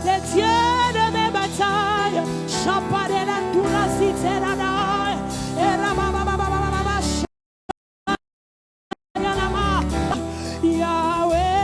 le Dieu de mes batailles. Chaparela tula siterana. Yahweh,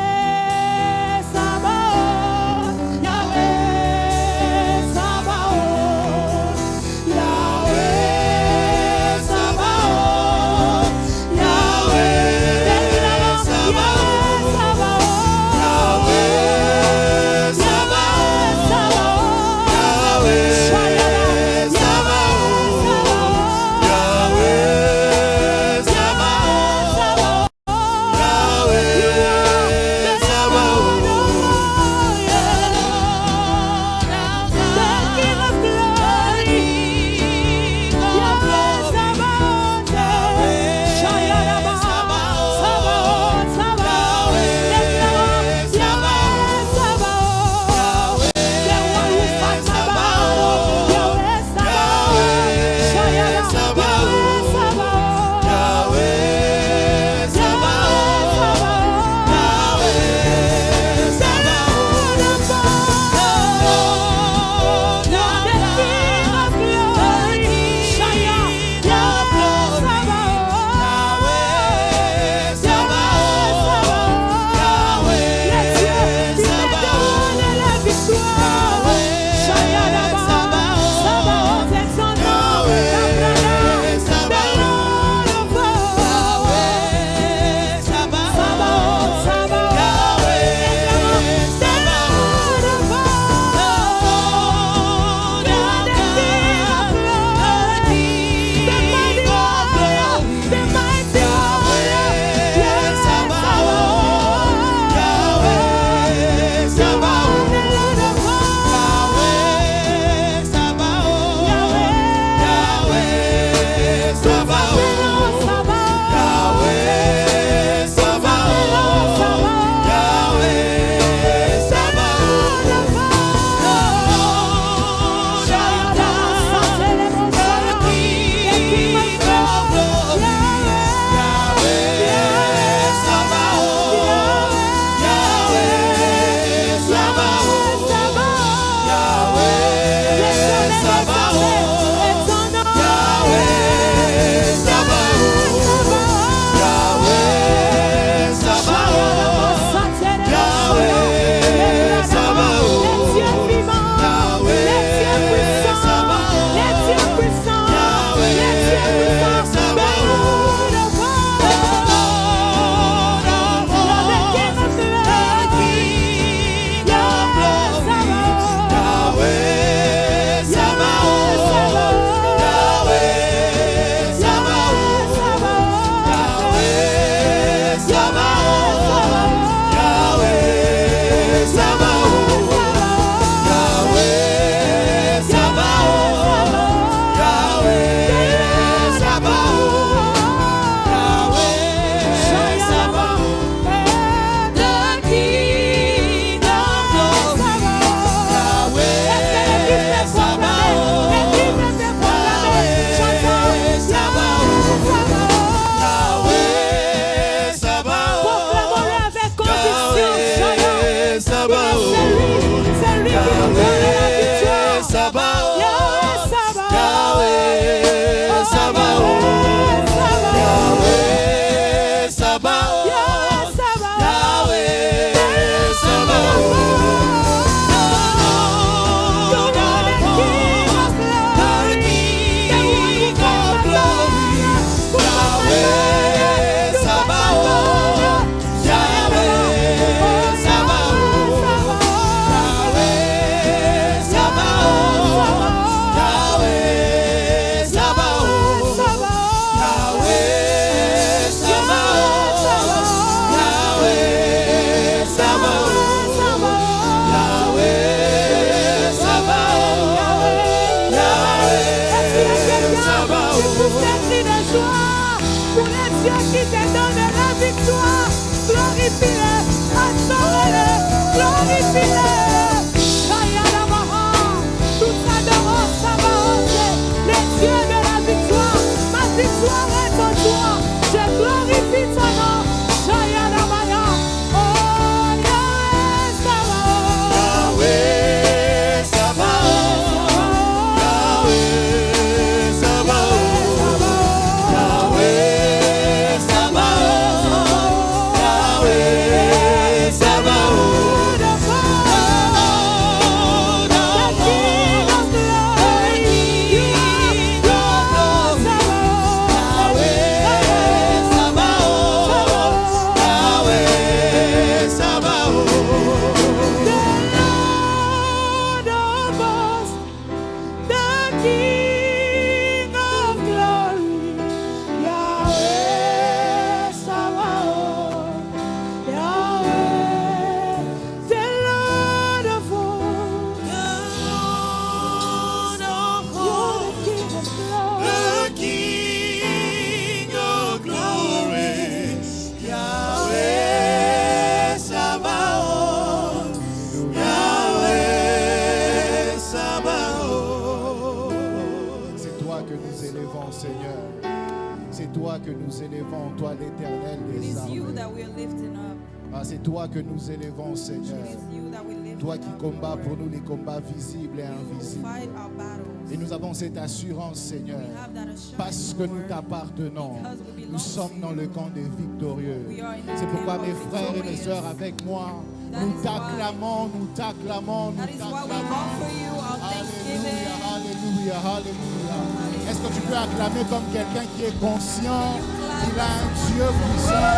C'est toi que nous élevons, Seigneur. It's you that we lift Toi up, qui combats Lord. pour nous les combats visibles et You invisibles. fight our battles. Et nous avons cette assurance, Seigneur, We have that assurance, parce que nous Lord. t'appartenons. Because we belong Nous sommes to dans le camp des victorieux. We are in the C'est pourquoi camp mes of frères et mes victorious. sœurs avec moi, That nous is t'acclamons, nous t'acclamons, nous That is why we t'acclamons. offer you our thanksgiving. Alléluia, alléluia, alléluia. Est-ce que tu peux acclamer comme quelqu'un qui est conscient qu'il a un Dieu puissant?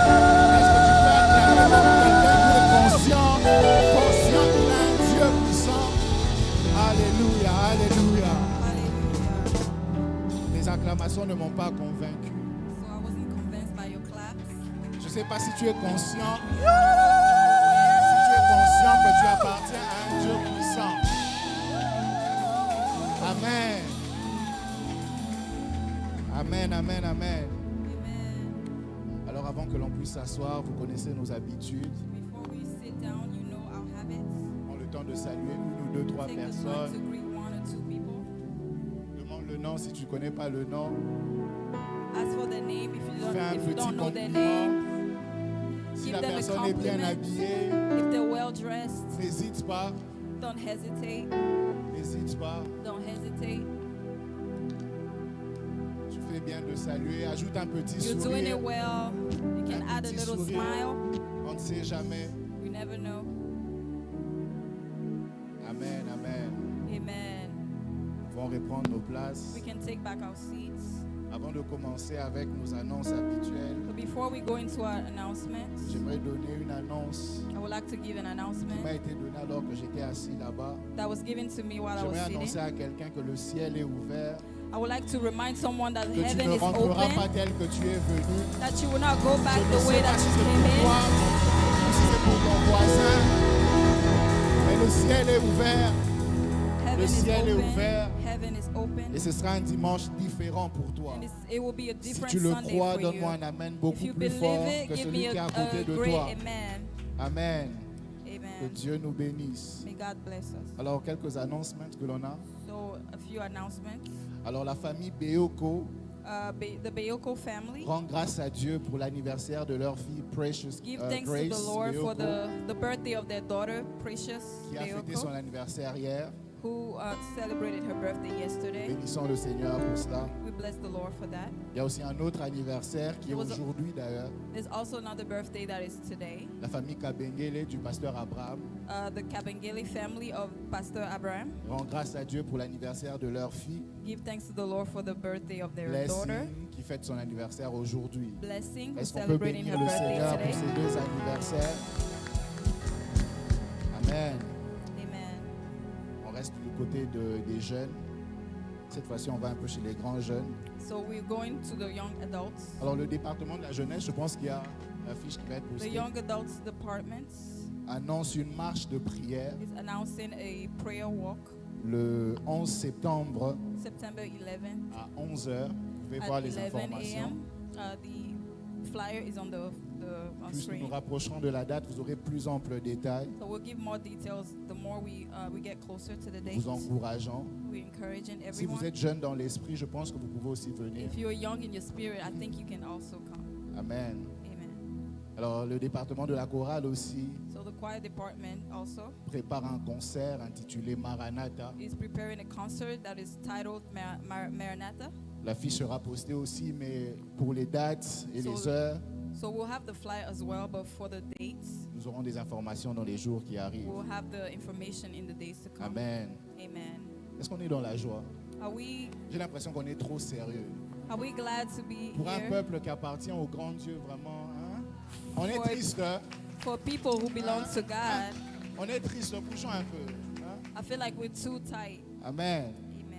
Est-ce que tu peux acclamer comme quelqu'un qui est conscient qu'il a un Dieu puissant? Alléluia, alléluia. Hallelujah. Les acclamations ne m'ont pas convaincu. So I wasn't convinced by your claps. Je ne sais pas si tu es conscient. Si tu es conscient que tu appartiens à un Dieu puissant. Amen. Amen, amen, amen. Amen. Alors avant que l'on puisse s'asseoir, vous connaissez nos habitudes. Before we sit down, you know our habits. Prends le temps de saluer une ou deux, trois Take the time to personnes. greet one or two people. Demande le nom si tu ne connais pas le nom. Ask for their name Fais un if you petit don't know their compliment. name. Si Give la them a personne est bien compliment. habillée, If they're well dressed, n'hésite pas. don't hesitate. N'hésite pas. Don't hesitate. Tu fais bien de saluer. Ajoute un petit You're doing sourire. it well. You can Un add a petit little sourire. smile. On ne sait jamais. We never know. Amen, amen. Amen. Nous allons reprendre nos places. We can take back our seats. Avant de commencer avec nos annonces habituelles, But before we go into our announcements, j'aimerais donner une annonce I would like to give an qui m'a announcement été donnée alors que j'étais assis là-bas. that was given to me while I was J'aimerais annoncer sitting. à quelqu'un que le ciel est ouvert, I would like to remind someone that que tu heaven ne is rentreras pas open, tel que tu es venu. that you will not go back Je ne the way sais pas that si you c'est came pour toi in. ou si c'est pour ton voisin, mais le ciel est ouvert Heaven is ciel est open. ouvert. Heaven is et open. ce sera un dimanche différent pour toi. And it will be a Si different tu le Sunday crois, for you. donne-moi un amen If beaucoup you plus believe fort it, que give celui me qui est à a côté de great toi. amen. Amen. Que Amen. Dieu nous bénisse. May God bless us. Alors, quelques annonces que l'on a. So, a few announcements. Alors, la famille Beoko The Bayoko family. rend grâce à Dieu pour l'anniversaire de leur fille Precious Give thanks Grace to the Lord for Beoko, the birthday of their daughter, Precious qui a fêté son Bayoko, anniversaire hier. who celebrated her birthday yesterday. Bénissons le Seigneur pour cela. We bless the Lord for that. Il y a aussi un autre anniversaire qui est There was a- aujourd'hui d'ailleurs. There's also another birthday that is today. La famille Kabengele du pasteur Abraham The Kabengele family of Pastor Abraham. rend grâce à Dieu pour l'anniversaire de leur fille, Give thanks to the Lord for the birthday of their daughter, Blessing, qui fête son anniversaire aujourd'hui. Blessing, who's Est-ce qu'on peut celebrating bénir her le birthday Seigneur today. pour ces deux anniversaires? Amen. Amen. On reste du côté des jeunes. Cette fois-ci, on va un peu chez les grands jeunes. So we're going to the young adults. Alors, le département de la jeunesse, je pense qu'il y a l'affiche qui va être The postée, young adults department annonce une marche de prière is announcing a prayer walk le 11 septembre September 11th à 11h. Vous pouvez voir at les 11 informations. a.m. The flyer is on the on Plus nous nous screen. rapprocherons de la date, vous aurez plus ample détail. So we'll give more details the more we get closer to the date. Vous encourageant. We're encouraging Si vous everyone. êtes jeune dans l'esprit, je pense que vous pouvez aussi venir. If you're young in your spirit, I think you can also come. Amen. Amen. Alors, le département de la chorale aussi So the choir department also prépare un concert intitulé Maranatha. is preparing a concert that is titled Maranatha. L'affiche sera postée aussi, mais pour les dates et les heures, So we'll have the flyer as well, but for the dates, nous aurons des informations dans les jours qui arrivent. we'll have the information in the days to come. Amen. Amen. Est-ce qu'on est dans la joie? Are we J'ai l'impression qu'on est trop sérieux. glad to be Pour un here? peuple qui appartient au grand Dieu, vraiment, hein? On est For- triste, hein? For people who belong to God, On est triste, bougeons un peu. Hein? I feel like we're too tight. Amen. Amen.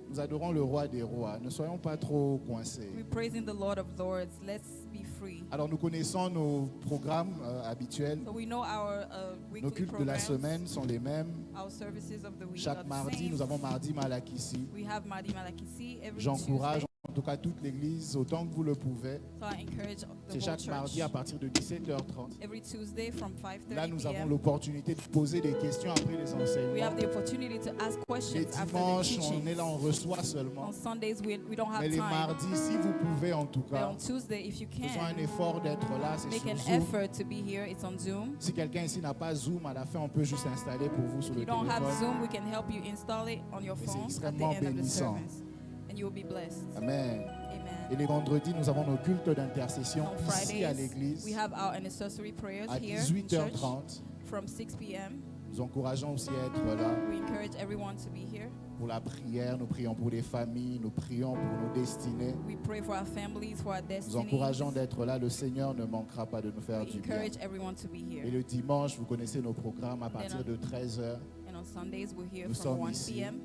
Nous adorons le roi des rois. Ne soyons pas trop coincés. We're praising the Lord of Lords. Let's be free. Alors nous connaissons nos programmes habituels. So we know our Nos weekly cultes de la programs, semaine sont les mêmes. our services of the week are Chaque the mardi, same. nous avons mardi Malakissi. We have Mardi Malakisi every J'encourage, Tuesday. on tout cas toute l'église, autant que vous le pouvez. So I encourage the C'est whole chaque mardi à church. partir de 17h30. Every Tuesday from 5:30 Là, nous avons p.m. l'opportunité de poser des questions après les We enseignements. have the opportunity to ask Les questions after the dimanches, on teaching. est là, on reçoit seulement. On Sundays, we don't have Mais les time. mardis, si vous pouvez en tout But cas, on Tuesday, if you faisons un can, effort d'être là, c'est make sur an Zoom. effort to be here. It's on Zoom. Si quelqu'un ici n'a pas Zoom, à la fin, on peut juste installer pour vous sur If le you don't have téléphone. Zoom, we can help you install it on your Et c'est phone at the extrêmement end of the bénissant. service. And you will be blessed. Amen. Et Amen. les vendredis, nous avons nos cultes d'intercession On ici à Fridays, l'église we have our intercessory prayers à here in church 18h30. from 6 p.m. Nous encourageons aussi à être là We encourage everyone to be here. pour la prière. Nous prions pour les familles, nous prions pour nos destinées. We pray for our families, for our Nous destiny. encourageons d'être là. Le Seigneur ne manquera pas de nous faire We du bien. encourage everyone to be Et here. le dimanche, vous connaissez nos programmes à partir de 13h. And on Sundays, we're here Nous from sommes 1 ici. p.m.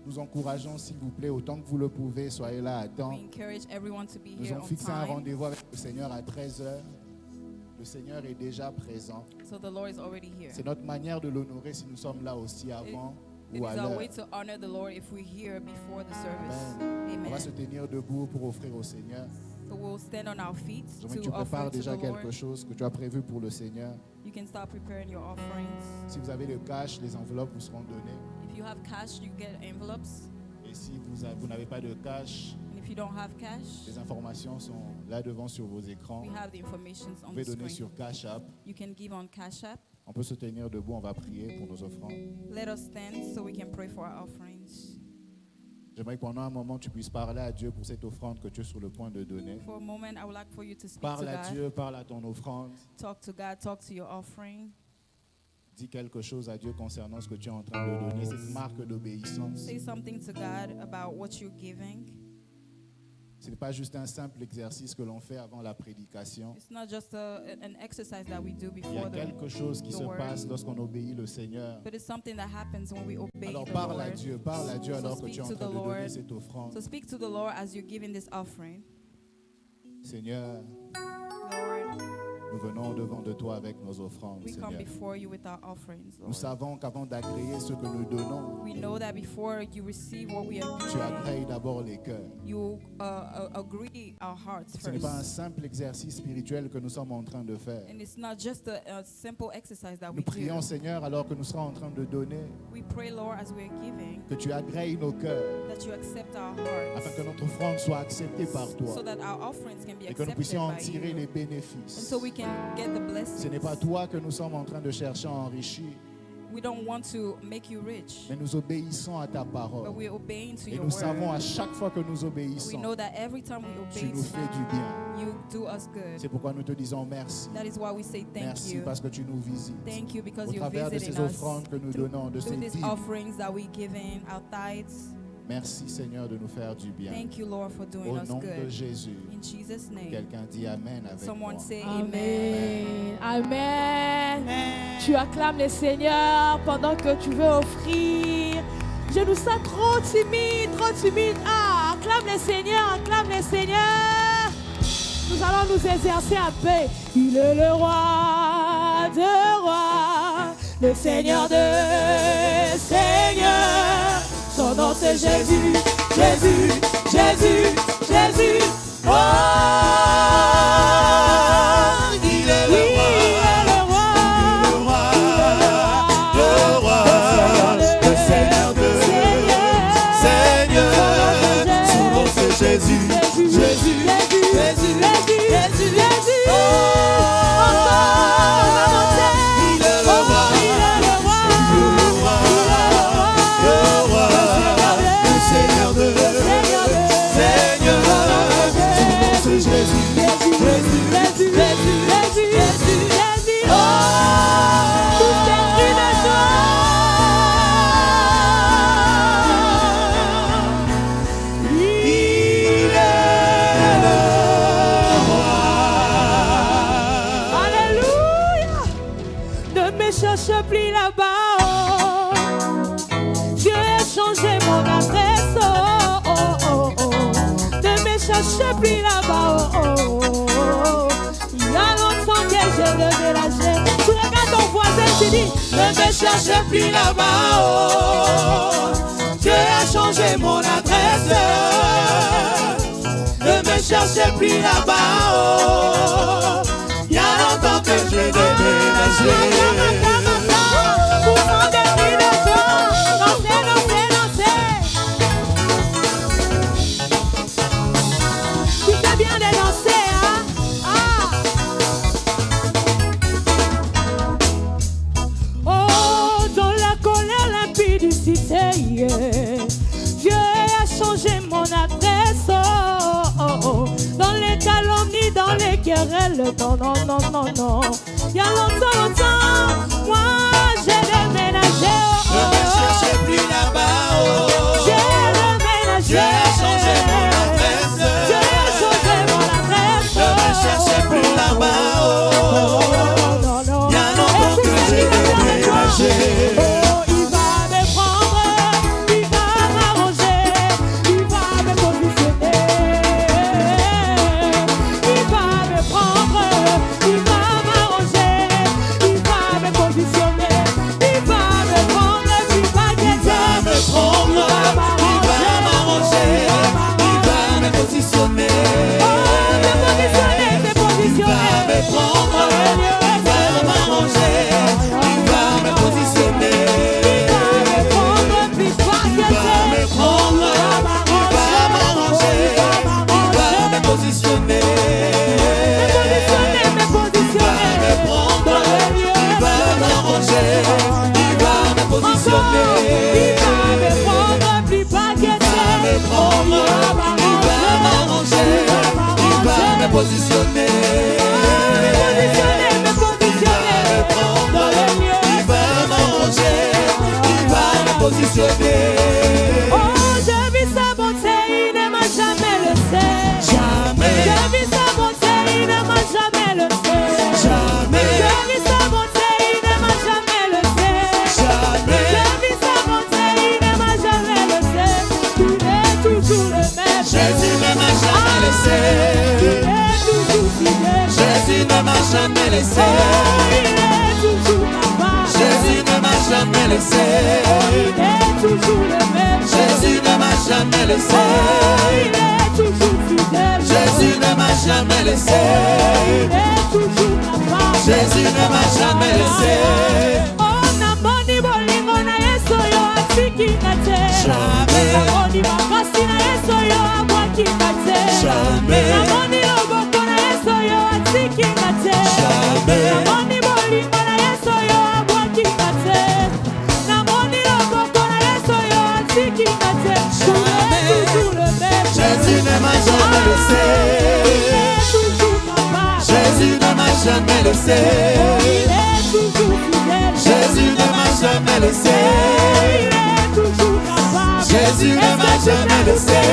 Nous encourageons, s'il vous plaît, autant que vous le pouvez, soyez là à temps. We encourage everyone to be Nous here avons on fixé un time. rendez-vous avec le Seigneur à 13h. Le Seigneur est déjà présent. So the Lord is already here. C'est notre manière de l'honorer si nous sommes là aussi avant It ou à is our l'heure. way to honor the Lord if we're here before the service. Amen. On va se Amen. tenir debout pour offrir au Seigneur. So we'll stand on our feet J'aimerais que to tu offer prépares to déjà the quelque Lord. chose que tu as prévu pour le Seigneur. You can start preparing your offerings. Si vous avez le cash, les enveloppes vous seront données. If you have cash, you get envelopes. Et si vous n'avez pas de cash, And if you don't have cash, les informations sont là devant sur vos écrans. we have the information Vous on pouvez the donner screen. sur Cash App. You can give on Cash App. On peut se tenir debout, on va prier pour nos offrandes. Let us stand so we can pray for our offerings. J'aimerais que pendant un moment, tu puisses parler à Dieu pour cette offrande que tu es sur le point de donner. For a moment, I would like for you to speak to Parle à God. Dieu, parle à ton offrande. Talk to God, talk to your offering. Dis quelque chose à Dieu concernant ce que tu es en train de donner. C'est une marque d'obéissance. Say something to God about what you're giving. Ce n'est pas juste un simple exercice que l'on fait avant la prédication. It's not just an exercise that we do Il y a before quelque chose qui the se word, passe lorsqu'on obéit le Seigneur. but it's something that happens when we obey Alors the parle à Lord. Dieu So alors que speak tu es en to train the de donner Lord. cette offrande. So speak to the Lord as you're giving this offering. Seigneur, Lord, nous venons devant de toi avec nos offrandes, we come Seigneur. before you with our offerings, Nous Lord. savons qu'avant d'agréer ce que nous donnons, We know that before you receive what we are tu giving, agrées d'abord les cœurs. you agree our hearts Ce n'est pas un first. simple exercice spirituel que nous sommes en train de faire. And it's not just a simple exercise that Nous we prions, do. Seigneur, alors que nous serons en train de donner, We pray, Lord, as we're giving, que tu agrées nos cœurs, that you accept our afin hearts que notre offrande soit acceptée par so toi that our offerings can be et que nous accepted puissions en by tirer les you. And bénéfices. so we can get the Ce n'est blessings. pas toi que nous sommes en train de chercher à enrichir, We don't want to make you rich, mais nous obéissons à ta but parole. we're obeying to Et your nous savons à word. chaque fois que nous We obéissons, know that every time we tu obey nous fais du bien. you do us good. C'est pourquoi nous te disons merci. That is why we say thank Merci you. parce que tu nous visites. Thank you because Au you're travers de visiting ces us offrandes que nous through, donnons, de ces through these dîmes. offerings that we give in, our tithes. Merci Seigneur de nous faire du bien. Thank you, Lord, for doing Au us nom de good. Jésus, In Jesus' name. quelqu'un dit Amen avec moi. Someone say amen. Amen. Amen. Tu acclames le Seigneur pendant que tu veux offrir. Je nous sens trop timide, trop timide. Ah, acclame le Seigneur, acclame le Seigneur. Nous allons nous exercer un peu. Il est le roi de rois, le Seigneur de seigneurs. Son nom c'est Jésus, Jésus, Jésus, Jésus. Oh, Il est oui, le roi, il est le roi, le roi, le Seigneur de Seigneur. Son nom c'est Jésus, Jésus, Jésus, Jésus, Jésus. Oh, il est le roi, le roi, le Seigneur de Seigneur. Son nom c'est Jésus, Jésus, Jésus, Jésus. Il est le roi. Alléluia. Ne me cherche plus là-bas. Oh. Dieu a changé mon adresse. Oh, oh, oh, oh. Ne me cherche plus là-bas. Oh, oh, oh. Il y a longtemps que j'ai levé la chaîne. Tu regardes ton voisin, tu dis Ne me cherche plus là-bas, oh. Dieu a changé mon adresse. là-bas. Oh, il y a longtemps que je vais déménager. Dieu a changé mon adresse, dans les calomnies, dans les querelles, non, non, non, non, non. Il y a longtemps, longtemps, moi j'ai déménagé. Je ne cherchais plus là-bas. J'ai déménagé. Dieu a changé mon adresse. Dieu a changé mon adresse. Je ne cherchais plus là-bas. Il y a longtemps que j'ai déménagé. Positionner, il va m'arranger, il va me positionner. Oh, je vis sa bonté, il ne m'a jamais laissé. Jamais. Je vis sa bonté, il ne m'a jamais laissé. Jamais. Je vis sa bonté, il ne m'a jamais laissé. Jamais. Je vis sa bonté, il ne m'a jamais laissé. Il est toujours le même. Jésus ne m'a jamais laissé. Jésus ne m'a jamais laissé. Il est toujours là-bas. Jésus ne m'a jamais laissé. Il est toujours le même. Jésus ne m'a jamais laissé. Il est toujours fidèle. Jésus ne m'a jamais laissé. Il est toujours là-bas. Jésus ne m'a jamais laissé. Oh, namoni bolingo na Yesu yo atiki kate. Jamais. Namoni makasi na Yesu yo abwaki kate. Jamais. Namoni loboko na Yesu yo atiki kate. Jamais. Namoni bolingo na Yesu yo abwaki kate. Namoni loboko na Yesu yo atiki kate. Jamais. Toujours le même. Jésus ne m'a jamais laissé. Il est toujours capable. Jésus ne m'a jamais laissé. Il est toujours fidèle. Jésus ne m'a jamais laissé. Il est toujours capable. Jésus ne m'a jamais laissé.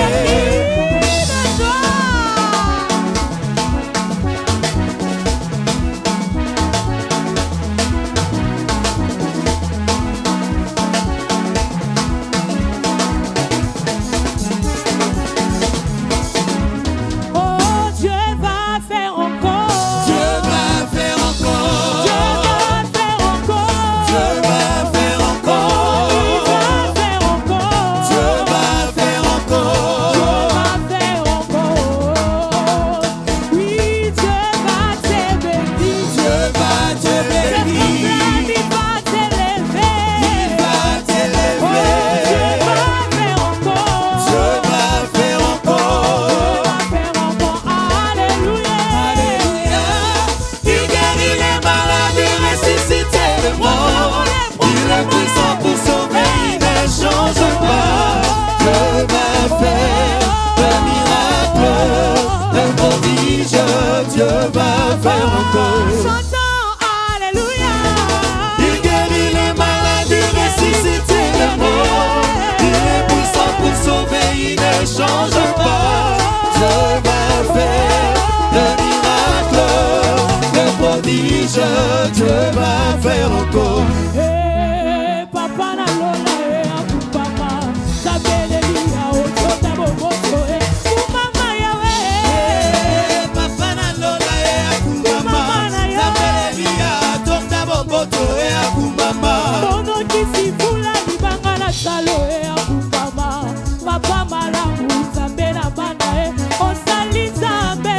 Dieu va faire encore. Eh, papa na lola akupama. Sabeleli ya otota boboto kumama yawe. Papa na lola akupama. Sabeleli ya otota boboto akupama. Bono kisi fula libanga na salo akupama. Papa malamu zambe na banda osali zambe.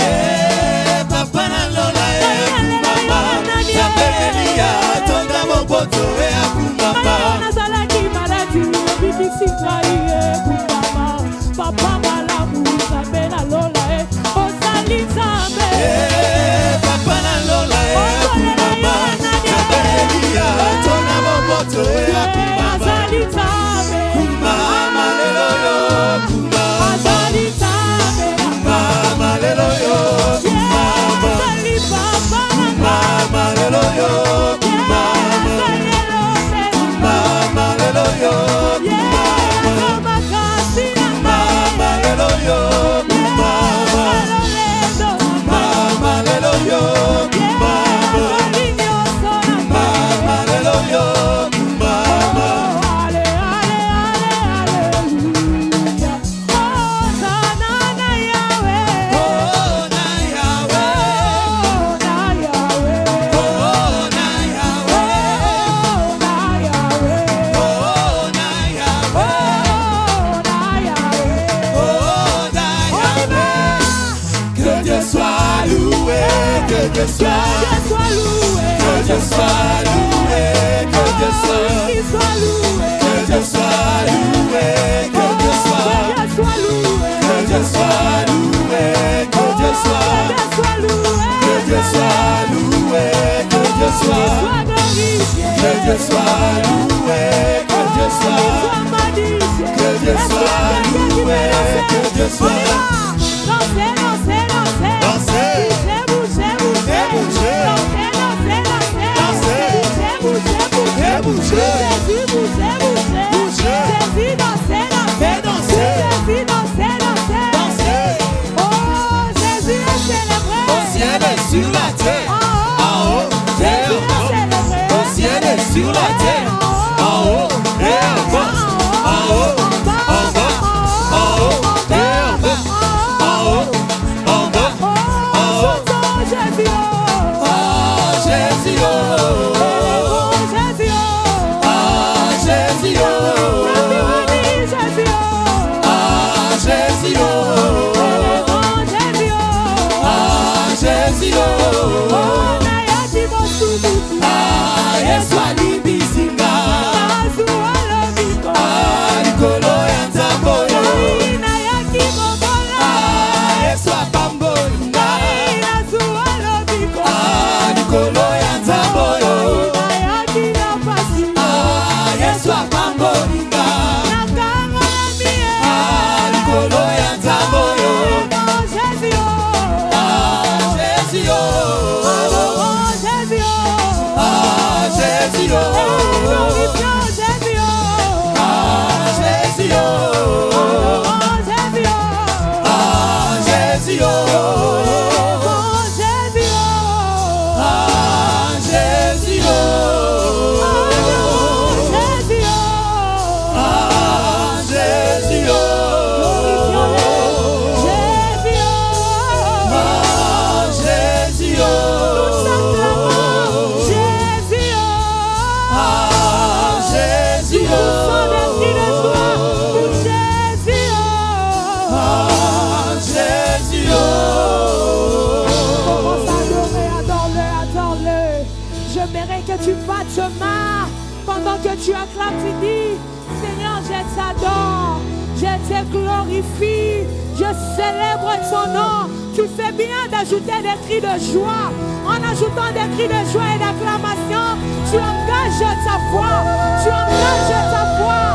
Tu acclames, tu dis, Seigneur, je t'adore, je te glorifie, je célèbre ton nom. Tu fais bien d'ajouter des cris de joie. En ajoutant des cris de joie et d'acclamation, tu engages ta voix. Tu engages ta voix.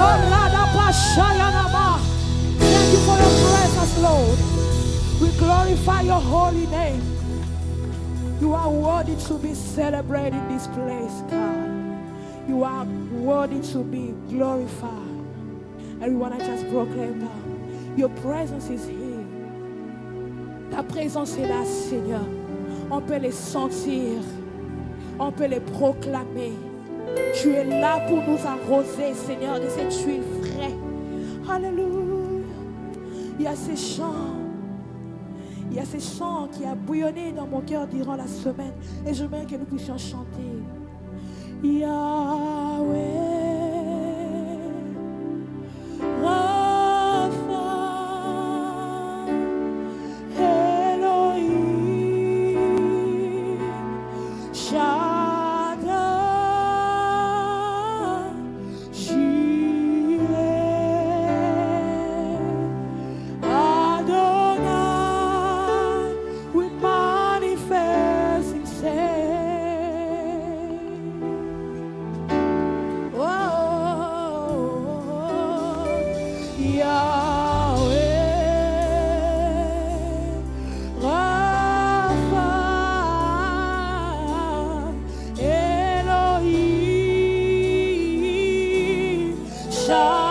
Oh là là, thank you for your presence, Lord. We glorify your holy name. You are worthy to be celebrated in this place, God. You are worthy to be glorified. And we want to just proclaim that your presence is here. Ta présence est là, Seigneur. On peut les sentir. On peut les proclamer. Tu es là pour nous arroser, Seigneur, de cette huile fraîche. Alléluia. Il y a ces chants. Il y a ces chants qui ont bouillonné dans mon cœur durant la semaine. Et je veux que nous puissions chanter. Yahweh, Rapha, Elohim, Shaddai, Jireh, Adonai, we manifest Himself. Yahweh.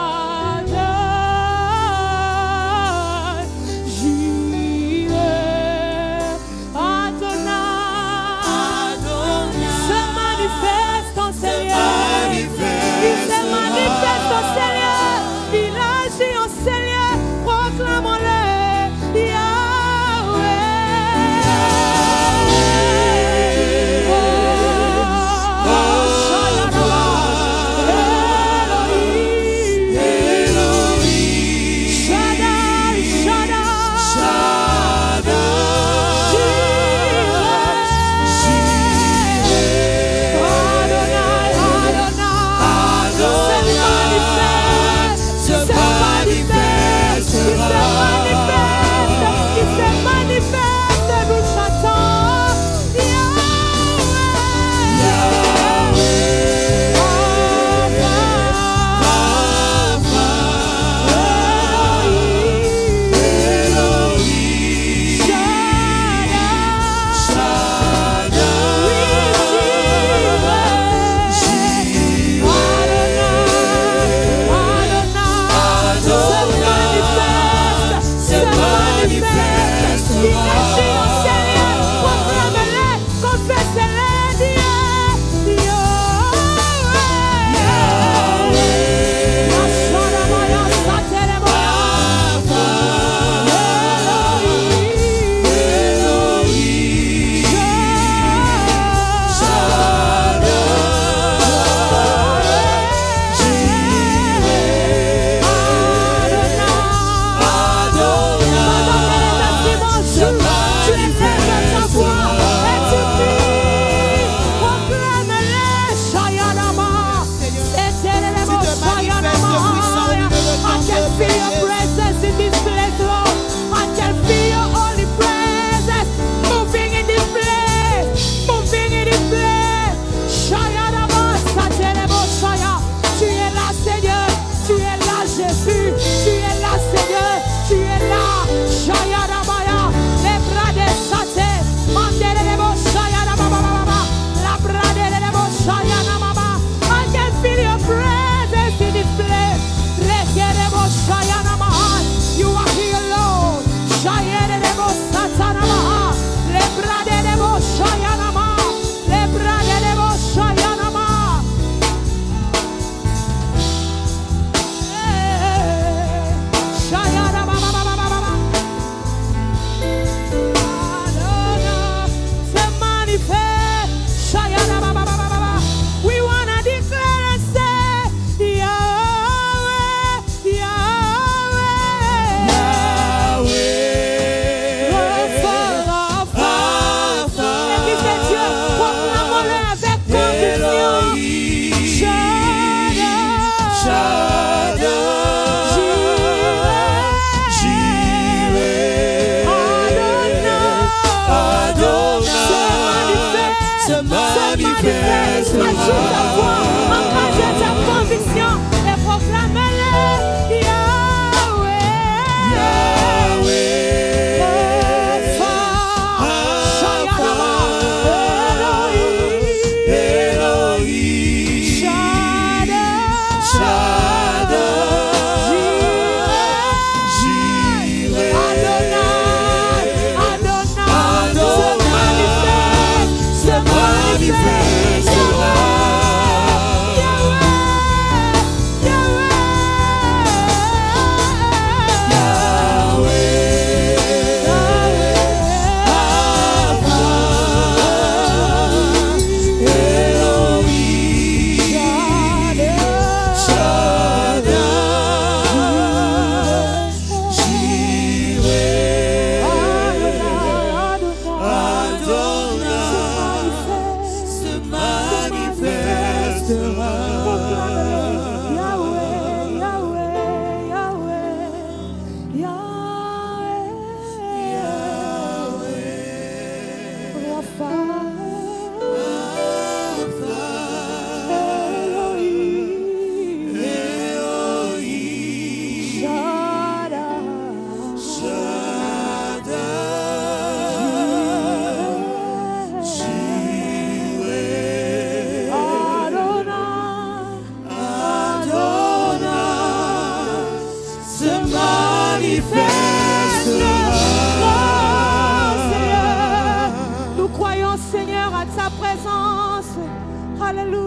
Alléluia.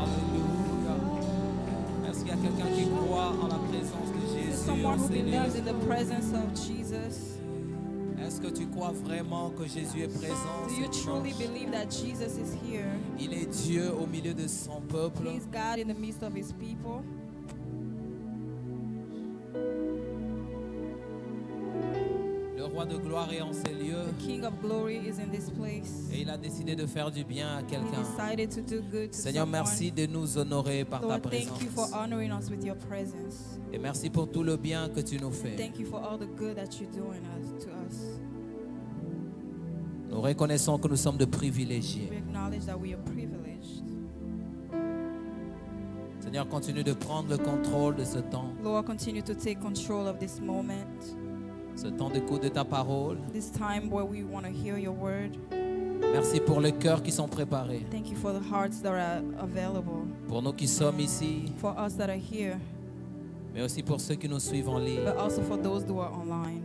Alléluia. Est-ce qu'il y a quelqu'un qui croit en la présence de Is there Jésus someone en who ces lieux? believes in the presence of Jesus? Est-ce que tu crois vraiment que Jésus est présent Do ce you truly dimanche? believe that Jesus is here? Il est Dieu au milieu de son peuple. He is God in the midst of his people. Le roi de gloire est en ces lieux The King of glory is in this place. et il a décidé de faire du bien à He quelqu'un. decided to do good to Seigneur, someone. merci de nous honorer par ta Lord, thank you for présence. honoring us with your presence. Et merci pour tout le bien que tu nous fais. Thank you for all the good that you're doing to us. Nous reconnaissons que nous sommes de privilégiés. We acknowledge that we are privileged. Seigneur, continue de prendre le contrôle de ce temps, Lord, continue to take control of this moment, ce temps d'écoute de ta parole. this time where we want to hear your word. Merci pour les cœurs qui sont préparés. Thank you for the hearts that are available, Pour nous qui sommes ici, for us that are here, mais aussi pour ceux qui nous suivent en ligne. but also for those who are online.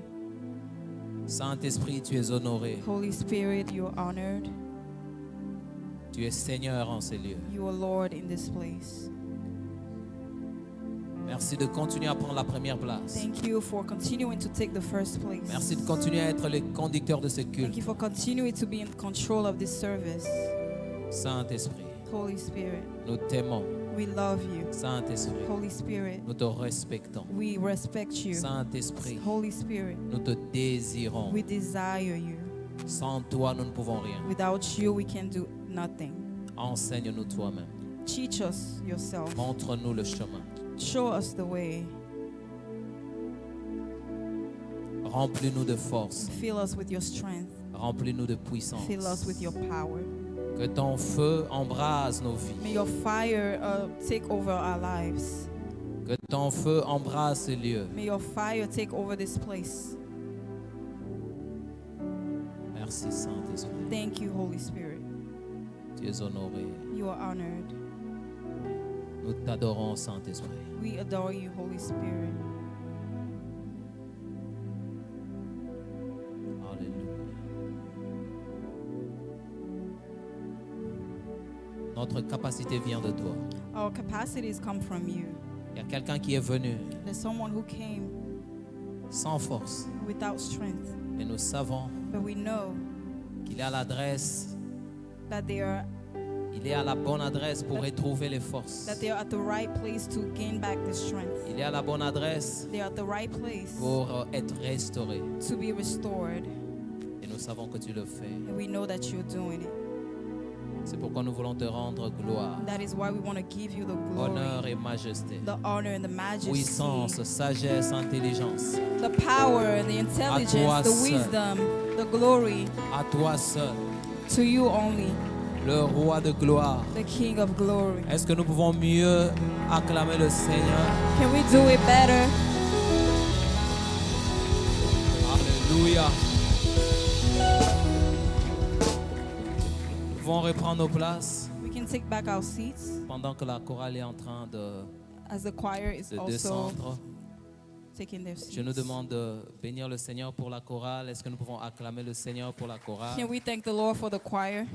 Saint-Esprit, tu es honoré. Holy Spirit, you are honored. Tu es Seigneur en ces lieux. You are Lord in this place. Merci de continuer à prendre la première place. Thank you for continuing to take the first place. Merci de continuer à être le conducteur de ce Thank culte. you for continuing to be in control of this service. Saint-Esprit, Holy Spirit, nous t'aimons. we love you. Saint-Esprit, Holy Spirit, nous te respectons. we respect you. Saint-Esprit, Holy Spirit, nous te désirons. we desire you. Sans toi, nous ne pouvons rien. Without you, we can do nothing. Enseigne-nous toi-même. Teach us yourself. Montre-nous le chemin. Show us the way. Remplis-nous de force. Fill us with your strength. Remplis-nous de puissance. Fill us with your power. Que ton feu embrase nos vies. May your fire take over our lives. Que ton feu embrase ces lieux. May your fire take over this place. Merci Saint-Esprit. Thank you, Holy Spirit. Tu es honoré. You are honored. Nous t'adorons Saint-Esprit. We adore you, Holy Spirit. Alléluia. Notre capacité vient de toi. Our capacities come from you. Il y a quelqu'un qui est venu There's someone who came sans force. without strength, Et nous savons but we know qu'il est à l'adresse, that they are il est à la bonne adresse pour retrouver les forces. at the right place to gain back the strength. Il est à la bonne adresse They are at the right place pour être restauré. to be restored, Et nous savons que tu le fais. and we know that you're doing it. C'est pourquoi nous voulons te rendre gloire, That is why we want to give you the honneur glory, et majesté, the honor and the majesty, puissance, sagesse, intelligence. the power, the intelligence, the seul. wisdom, the glory À toi seul, to you only, le roi de gloire. the King of glory. Est-ce que nous pouvons mieux acclamer le Seigneur? Can we do it better? Alléluia. Nous pouvons reprendre nos places We can take back our seats pendant que la chorale est en train de as the choir is also descendre. taking their Je nous seats. demande de bénir le Seigneur pour la chorale. Est-ce que nous pouvons acclamer le Seigneur pour la chorale? Can we thank the Lord for the choir?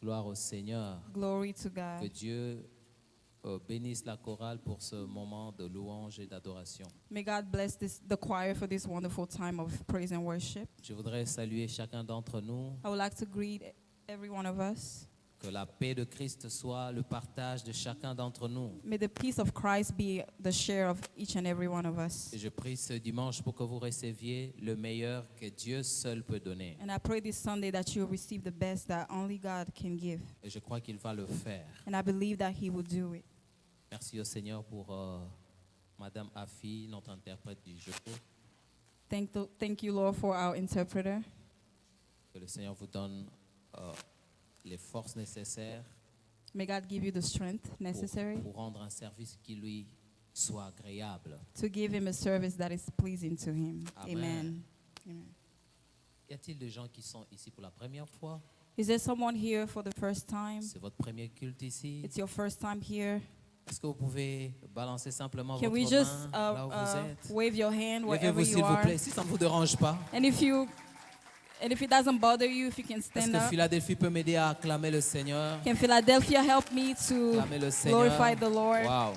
Gloire au Seigneur. Glory to Que God. Dieu bénisse la chorale pour ce moment de louange et d'adoration. May God bless the choir for this wonderful time of praise and worship. Je voudrais saluer chacun d'entre nous. I would like to greet every one of us. Que la paix de Christ soit le partage de chacun d'entre nous. May the peace of Christ be the share of each and every one of us. Et je prie ce dimanche pour que vous receviez le meilleur que Dieu seul peut donner. And I pray this Sunday that you will receive the best that only God can give. Et je crois qu'il va le faire. And I believe that He will do it. Merci au Seigneur pour Madame Afi, notre interprète du jour. Thank you, Lord, for our interpreter. Que le Seigneur vous donne les forces nécessaires May God give you the strength necessary pour rendre un service qui lui soit agréable. to give Him a service that is pleasing to Him. Amen. Amen. Amen. Y a-t-il des gens qui sont ici pour la première fois? Is there someone here for the first time? C'est votre premier culte ici. It's your first time here. Est-ce que vous pouvez balancer simplement Can votre we main just là où vous êtes? wave your hand wherever Levez-vous you s'il vous are? plaît, si ça ne vous dérange pas. And if you And if it doesn't bother you, if you can Est-ce stand que up. Philadelphie peut m'aider à acclamer le Seigneur? Can Philadelphia help me to Acclamer le Seigneur. glorify the Lord? Wow.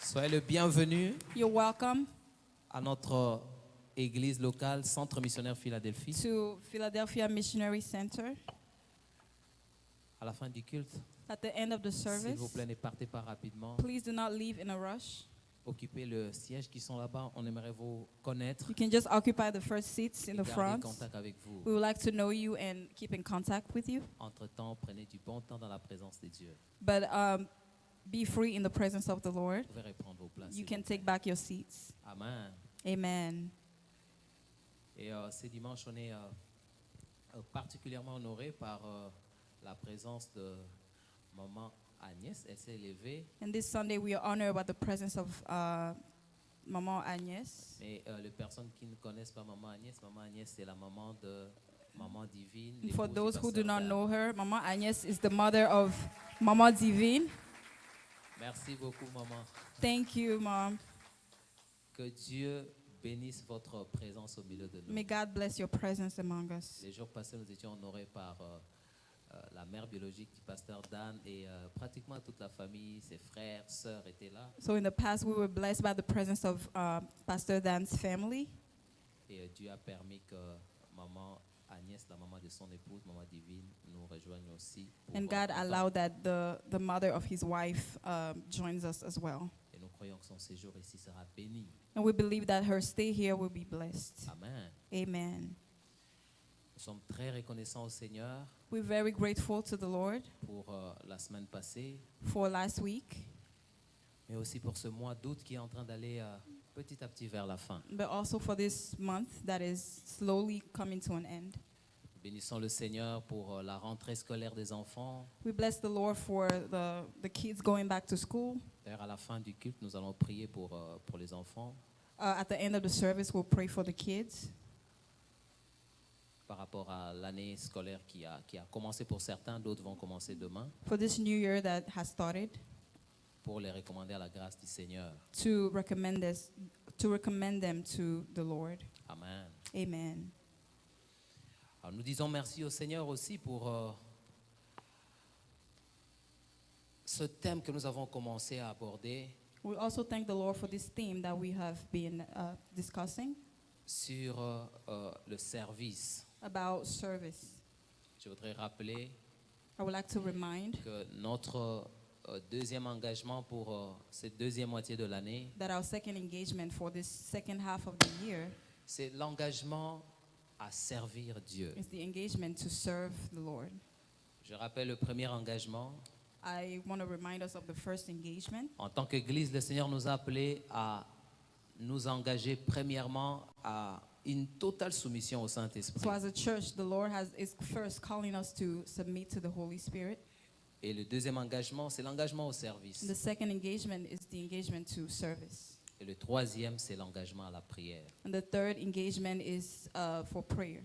Soyez le bienvenu You're welcome à notre église locale, Centre Missionnaire Philadelphie. to Philadelphia Missionary Center. À la fin du culte, At the end of the s'il vous service, plaît, ne partez pas rapidement. please do not leave in a rush. Occupez le siège qui sont là-bas. On aimerait vous connaître You can just occupy the first seats et in the garder front. contact avec vous. We would like to know you and keep in contact with you. Entre-temps, prenez du bon temps dans la présence de Dieu. But be free in the presence of the Lord. Vous pouvez reprendre vos places. You s'il can vous plaît. take back your seats. Amen. Amen. Et ce dimanche, on est particulièrement honoré par la présence de maman Agnès. Elle s'est levée, And this Sunday, we are honored by the presence of Maman Agnès. mais les personnes qui ne connaissent pas maman Agnès, c'est la maman de Maman Divine. And for l'épouse du those who do pasteur not Dan. know her, Maman Agnès is the mother of Maman Divine. Merci beaucoup, maman. Thank you, Mom. Que Dieu bénisse votre présence au milieu de nous. May God bless your presence among us. Les jours passés, nous étions honorés par la mère biologique du pasteur Dan et pratiquement toute la famille, ses frères, sœurs étaient là. So in the past, we were blessed by the presence of Pastor Dan's family. Et Dieu a permis que maman Agnès, la maman de son épouse, maman Divine, nous rejoigne aussi. pour, And God pour- allowed that the mother of his wife joins us as well. Et nous croyons que son séjour ici sera béni. And we believe that her stay here will be blessed. Amen. Amen. Nous sommes très reconnaissants au Seigneur We're very grateful to the Lord pour la semaine passée, for last week, mais aussi pour ce mois d'août qui est en train d'aller petit à petit vers la fin. but also for this month that is slowly coming to an end. Bénissons le Seigneur pour la rentrée scolaire des enfants. We bless the Lord for the kids going back to school. D'ailleurs, à la fin du culte, nous allons prier pour les enfants At the end of the service, we'll pray for the kids par rapport à l'année scolaire qui a commencé pour certains, d'autres vont commencer demain, for this new year that has started, pour les recommander à la grâce du Seigneur. to recommend them to the Lord. Amen. Amen. Alors, nous disons merci au Seigneur aussi pour ce thème que nous avons commencé à aborder We also thank the Lord for this theme that we have been discussing sur le service. about service. Je voudrais rappeler I would like to remind que notre deuxième engagement pour cette deuxième moitié de l'année, that our second engagement for this second half of the year c'est l'engagement à servir Dieu. is the engagement to serve the Lord. Je rappelle le premier engagement. I want to remind us of the first engagement. En tant qu'Église, le Seigneur nous a appelés à nous engager premièrement à une totale soumission au Saint-Esprit. So as a church, the Lord is first calling us to submit to the Holy Spirit. Et le deuxième engagement, c'est l'engagement au service. The second engagement is the engagement to service. Et le troisième, c'est l'engagement à la prière. And the third engagement is for prayer.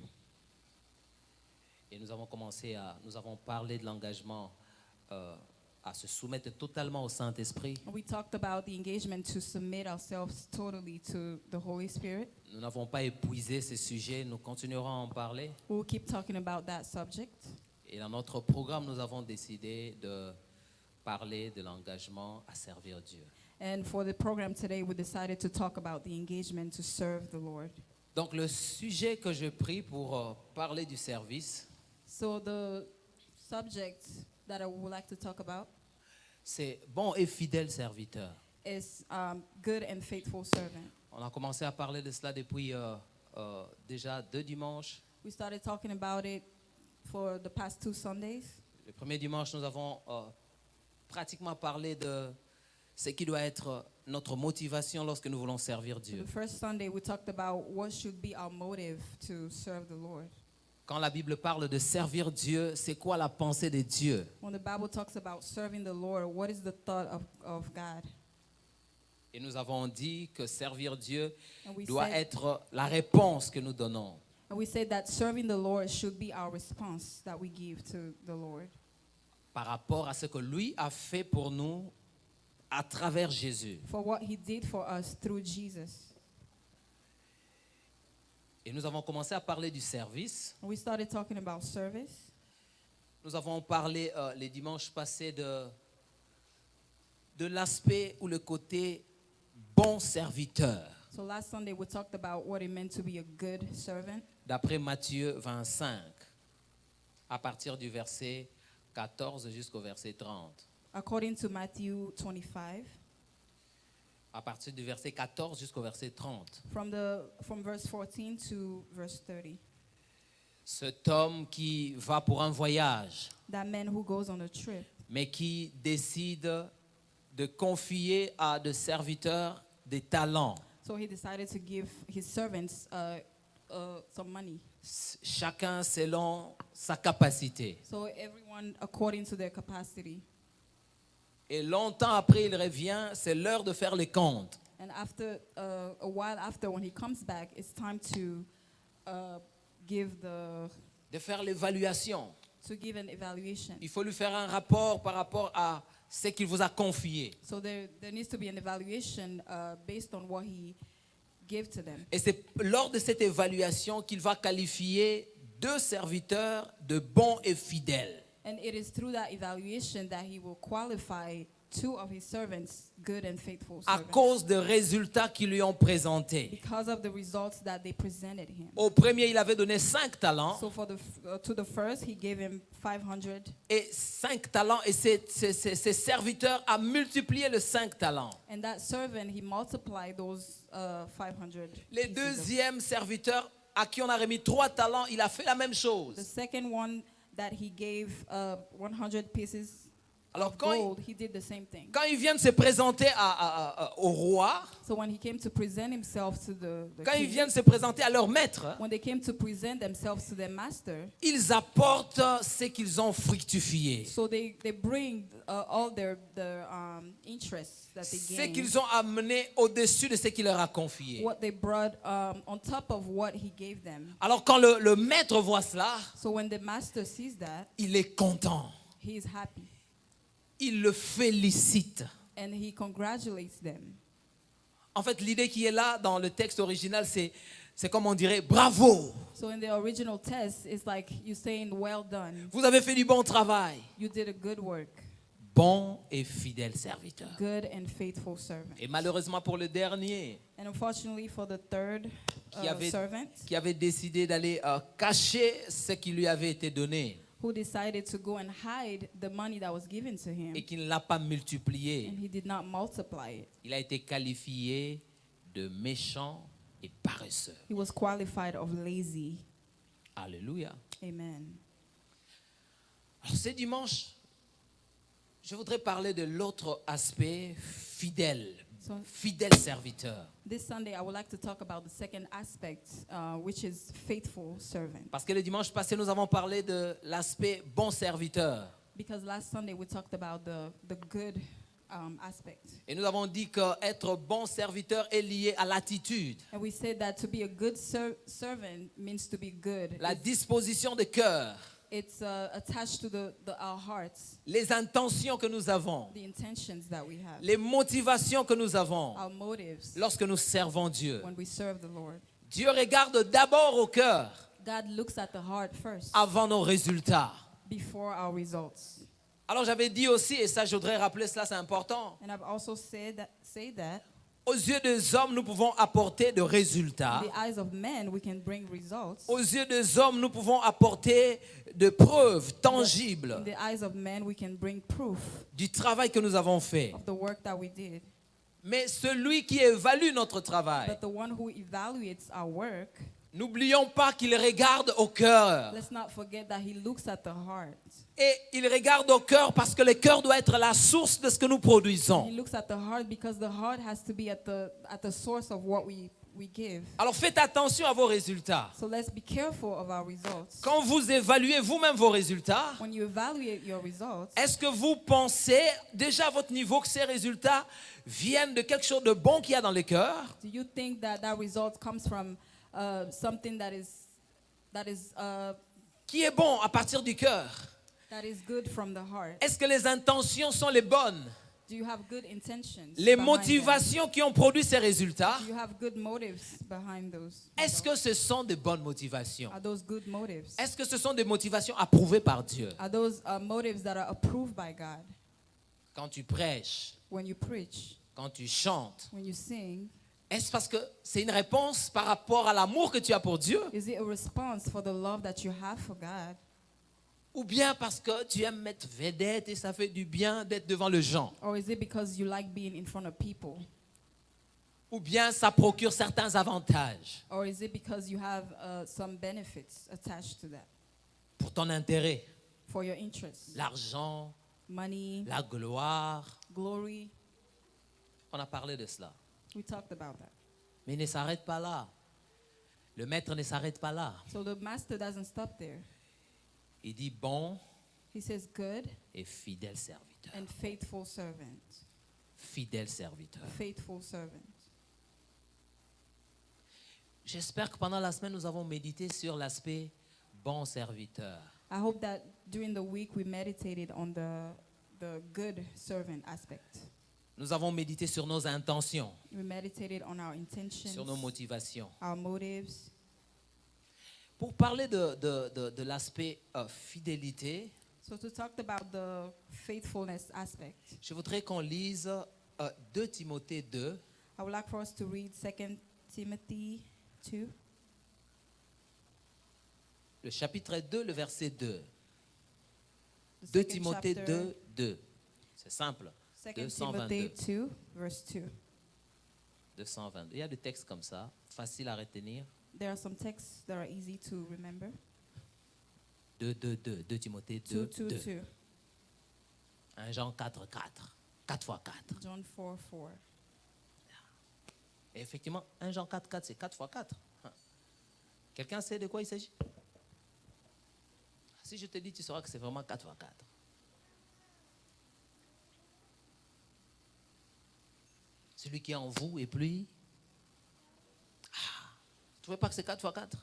Et nous avons parlé de l'engagement à se soumettre totalement au Saint-Esprit. And we talked about the engagement to submit ourselves totally to the Holy Spirit. Nous n'avons pas épuisé ces sujets, nous continuerons à en parler. We'll keep talking about that subject. Et dans notre programme, nous avons décidé de parler de l'engagement à servir Dieu. And for the program today, we decided to talk about the engagement to serve the Lord. Donc le sujet que j'ai pris pour parler du service, So the subject that I would like to talk about c'est bon et fidèle serviteur. is good and faithful servant. On a commencé à parler de cela depuis déjà 2 dimanches. We started talking about it for the past 2 Sundays. Le premier dimanche, nous avons pratiquement parlé de ce qui doit être notre motivation lorsque nous voulons servir Dieu. The first Sunday, we talked about what should be our motive to serve the Lord. Quand la Bible parle de servir Dieu, c'est quoi la pensée de Dieu? When the Bible talks about serving the Lord, what is the thought of God? Et nous avons dit que servir Dieu And we doit said, être la réponse que nous donnons that serving the Lord should be our response that we give to the Lord par rapport à ce que lui a fait pour nous à travers Jésus. for what He did for us through Jesus. Et nous avons commencé à parler du service. We started talking about service. Nous avons parlé les dimanches passés de l'aspect ou le côté bon serviteur, So last Sunday we talked about what it meant to be a good servant. d'après Matthieu 25, à partir du verset 14 jusqu'au verset 30. According to Matthew 25, À partir du verset 14 jusqu'au verset 30. from verse 14 to verse 30. Cet homme qui va pour un voyage, That man who goes on a trip, mais qui décide de confier à des serviteurs des talents. so he decided to give his servants some money. Chacun selon sa capacité. So everyone according to their capacity. Et longtemps après, il revient, c'est l'heure de faire les comptes. And after a while after, when he comes back, it's time to De faire l'évaluation. give an evaluation. Il faut lui faire un rapport par rapport à ce qu'il vous a confié. So there needs to be an evaluation based on what he gave to them. Et c'est lors de cette évaluation qu'il va qualifier 2 serviteurs de bons et fidèles. And it is through that evaluation that he will qualify 2 of his servants, good and faithful À servants, cause des résultats qu'ils lui ont présentés. because of the results that they presented him. Au premier, il avait donné 5 talents. So to the first, he gave him 500, Et 5 talents. Et ses serviteurs a multiplié les 5 talents. and that servant, he multiplied those 500. Les pieces of- deuxièmes serviteurs à qui on a remis 3 talents, il a fait la même The chose. second one that he gave 100 pieces Alors of gold, he did the same thing. quand il vient de se présenter au roi, So when he came to present himself to the quand ils king, viennent se présenter à leur maître, when they came to present themselves to their master, ils apportent ce qu'ils ont fructifié. so they bring all their interests that they Ce gained, qu'ils ont amené au-dessus de ce qu'il leur a confié. what they brought on top of what he gave them. Alors quand le maître voit cela, So when the master sees that, il est content. he is happy Il le félicite. and he congratulates them. En fait, l'idée qui est là dans le texte original, c'est comme on dirait bravo. So in the original test, it's like you saying, "Well done, Vous avez fait du bon travail. you did a good work, Bon et fidèle serviteur. good and faithful servant." Et malheureusement pour le dernier, And unfortunately for the third servant, qui avait décidé d'aller cacher ce qui lui avait été donné who decided to go and hide the money that was given to him, et qui ne l'a pas multiplié, and he did not multiply it, il a été qualifié de méchant et paresseux. he was qualified of lazy. Alléluia. Amen. Alors ce dimanche, je voudrais parler de l'autre aspect fidèle, So fidèle serviteur. this Sunday, I would like to talk about the second aspect, which is faithful servant. Parce que le dimanche passé, nous avons parlé de l'aspect bon serviteur. Because last Sunday we talked about the good aspect. Et nous avons dit qu'être bon serviteur est lié à l'attitude, And we said that to be a good servant means to be good. la disposition de cœur, It's attached to our hearts, les intentions que nous avons, the intentions that we have, les motivations que nous avons our motives lorsque nous servons Dieu. when we serve the Lord. Dieu regarde d'abord au cœur God looks at the heart first avant nos résultats. before our results. Alors j'avais dit aussi, et ça je voudrais rappeler cela, c'est important, And I've also say that aux yeux des hommes, nous pouvons apporter de résultats. in the eyes of men we can bring results. Aux yeux des hommes, nous pouvons apporter de preuves In tangibles the eyes of men we can bring proof du travail que nous avons fait. of the work that we did. Mais celui qui évalue notre travail, But the one who evaluates our work, n'oublions pas qu'il regarde au cœur. let's not forget that he looks at the heart. Et il regarde au cœur parce que le cœur doit être la source de ce que nous produisons. He looks at the heart because the heart has to be at the source of what we give. Alors faites attention à vos résultats. So let's be careful of our results. Quand vous évaluez vous-même vos résultats, When you evaluate your results, est-ce que vous pensez déjà à votre niveau que ces résultats viennent de quelque chose de bon qu'il y a dans le cœur? do you think that result comes from something that is Qui est bon à partir du cœur? good from the heart? Est-ce que les intentions sont les bonnes? Do you have good intentions? Les behind them? motivations qui ont produit ces résultats, Do you have good motives behind those? est-ce que ce sont de bonnes motivations? Are those good motives? Est-ce que ce sont des motivations approuvées par Dieu? Are those motives that are approved by God? Quand tu prêches, When you preach, quand tu chantes, when you sing, est-ce parce que c'est une réponse par rapport à l'amour que tu as pour Dieu? is it a response for the love that you have for God? Ou bien parce que tu aimes mettre vedette et ça fait du bien d'être devant les gens? Or is it because you like being in front of people? Ou bien ça procure certains avantages Or is it because you have some benefits attached to that? pour ton intérêt? For your interests? L'argent, Money, la gloire. glory. On a parlé de cela. We talked about that. Mais il ne s'arrête pas là. Le maître ne s'arrête pas là. So the master doesn't stop there. Il dit bon He says, good et fidèle serviteur. and faithful servant. Fidèle serviteur. Faithful servant. J'espère que pendant la semaine, nous avons médité sur l'aspect bon serviteur. I hope that during the week we meditated on the good servant aspect. Nous avons médité sur nos intentions, We meditated on our intentions, sur nos motivations. our motives. Pour parler de l'aspect fidélité, So to talk about the faithfulness aspect, je voudrais qu'on lise 2 Timothée 2, I would like for us to read 2 Timothy 2, le chapitre 2, le verset 2. the 2 second Timothée chapter, 2, 2. C'est simple. 2 222. Timothy 2, verse 2. 222. Il y a des textes comme ça, faciles à retenir. There are some texts that are easy to remember. 2 Timothée 2, 2, 2, 2. 2. 1 Jean 4, 4. 4 fois 4. John 4, 4. Et effectivement, 1 Jean 4, 4, c'est 4 fois 4. Quelqu'un sait de quoi il s'agit? Si je te dis, tu sauras que c'est vraiment 4 fois 4. Celui qui est en vous et puis... Tu ne trouvez pas que c'est 4 fois 4?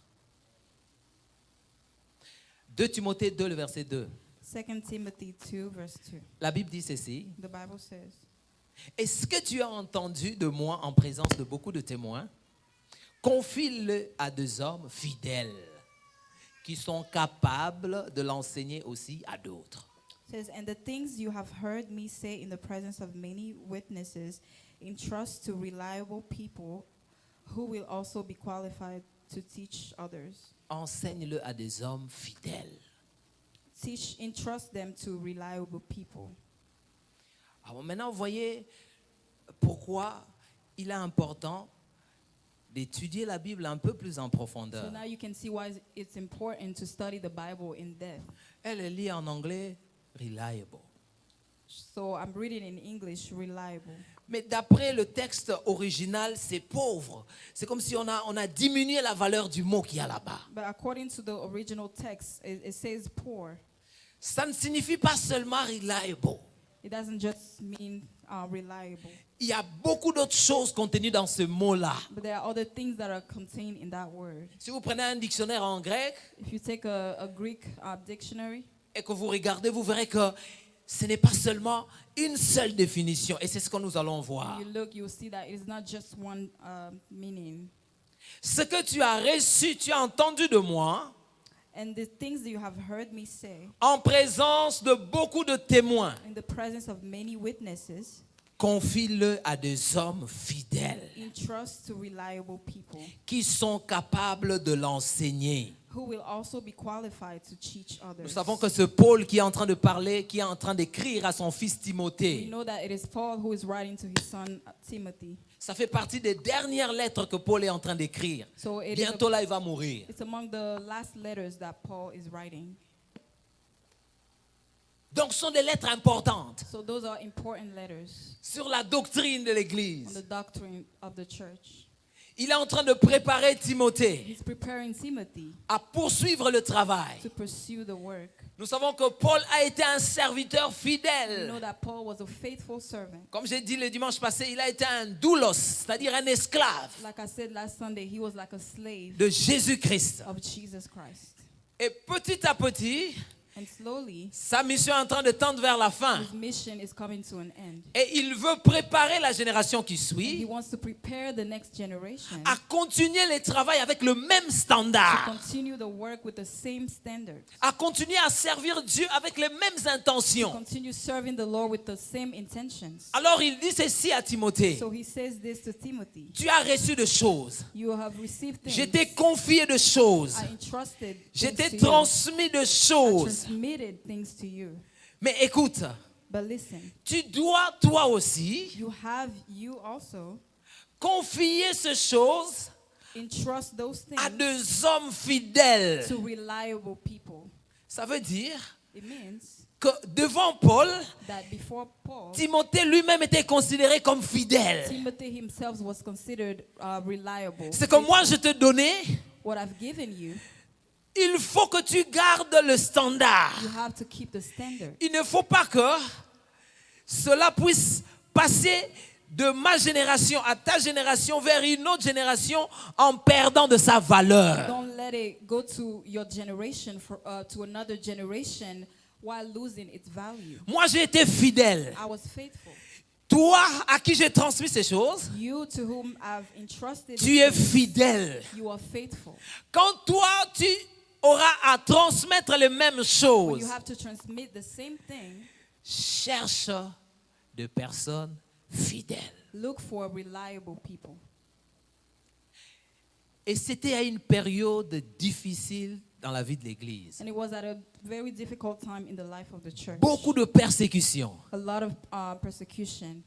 2 Timothée 2, le verset 2. 2 Timothy 2, verse 2. La Bible dit ceci. The Bible says, Est-ce que tu as entendu de moi en présence de beaucoup de témoins? Confie-le à 2 hommes fidèles qui sont capables de l'enseigner aussi à d'autres. says, and the things you have heard me say in the presence of many witnesses, entrust to reliable people who will also be qualified to teach others. Enseigne-le à des hommes fidèles. Entrust them to reliable people. Alors maintenant, vous voyez pourquoi il est important d'étudier la Bible un peu plus en So profondeur. now you can see why it's important to study the Bible in depth. Elle est liée en anglais reliable. So I'm reading in English, reliable. Mais d'après le texte original, c'est pauvre. C'est comme si on a diminué la valeur du mot qu'il y a là-bas. But according to the original text, it says poor. Ça ne signifie pas seulement reliable. It doesn't just mean reliable. Il y a beaucoup d'autres choses contenues dans ce mot-là. But there are other things that are contained in that word. Si vous prenez un dictionnaire en grec If you take a Greek dictionary, et que vous regardez, vous verrez que ce n'est pas seulement une seule définition. Et c'est ce que nous allons voir. you look, you'll see that it is not just one meaning. Ce que tu as reçu, tu as entendu de moi, And the things that you have heard me say en présence de beaucoup de témoins, in the presence of many witnesses, confie-le à des hommes fidèles entrust to reliable people qui sont capables de l'enseigner. who will also be qualified to teach others. Nous savons que ce Paul qui est en train de parler, qui est en train d'écrire à son fils We Timothée, know that it is Paul who is writing to his son Timothy. ça fait partie des dernières lettres que Paul est en train d'écrire. So it is Bientôt là, il va mourir. it's among the last letters that Paul is writing. Donc, ce sont des lettres importantes So those are important letters sur la doctrine de on l'Église. the doctrine of the church. Il est en train de préparer Timothée He's preparing Timothy à poursuivre le travail. to pursue the work. Nous savons que Paul a été un serviteur We fidèle. know that Paul was a faithful servant. Comme j'ai dit le dimanche passé, il a été un doulos, c'est-à-dire un esclave Like I said last Sunday, he was like a slave de Jésus-Christ. of Jesus Christ. Et petit à petit, And slowly, Sa mission est en train de tendre vers la fin. his mission is coming to an end. Et il veut préparer la génération qui He suit wants to prepare the next generation à continuer le travail avec le même to standard, continue the work with the same standards, à continuer à servir Dieu avec les mêmes intentions. continue serving the Lord with the same intentions. Alors il dit ceci à Timothée: So he says this to Timothy. tu as reçu de choses, You have received je things. t'ai confié de choses, I entrusted je things t'ai to you. transmis de I choses. transmitted things to you. Mais écoute, But listen, tu dois toi aussi you also confier ces choses entrust those à things deux hommes fidèles. to reliable people. Ça veut dire It means que devant Paul, that before Paul, Timothée lui-même était considéré comme fidèle. Timothy himself was considered reliable. C'est que moi je te donnais, What I've given you, il faut que tu gardes le standard. you have to keep the standard. Il ne faut pas que cela puisse passer de ma génération à ta génération vers une autre génération en perdant de sa valeur. Don't let it go to your generation to another generation while losing its value. Moi j'ai été fidèle. I was faithful. Toi à qui j'ai transmis ces choses, You to whom I've entrusted, tu es fidèle. you are faithful. Quand toi tu auras à transmettre les mêmes When choses, you have to transmit the same thing, cherche de personnes fidèles. look for reliable people. Et c'était à une période difficile dans la vie de l'Église. And it was at a very difficult time in the life of the church. Beaucoup de persécutions A lot of persecution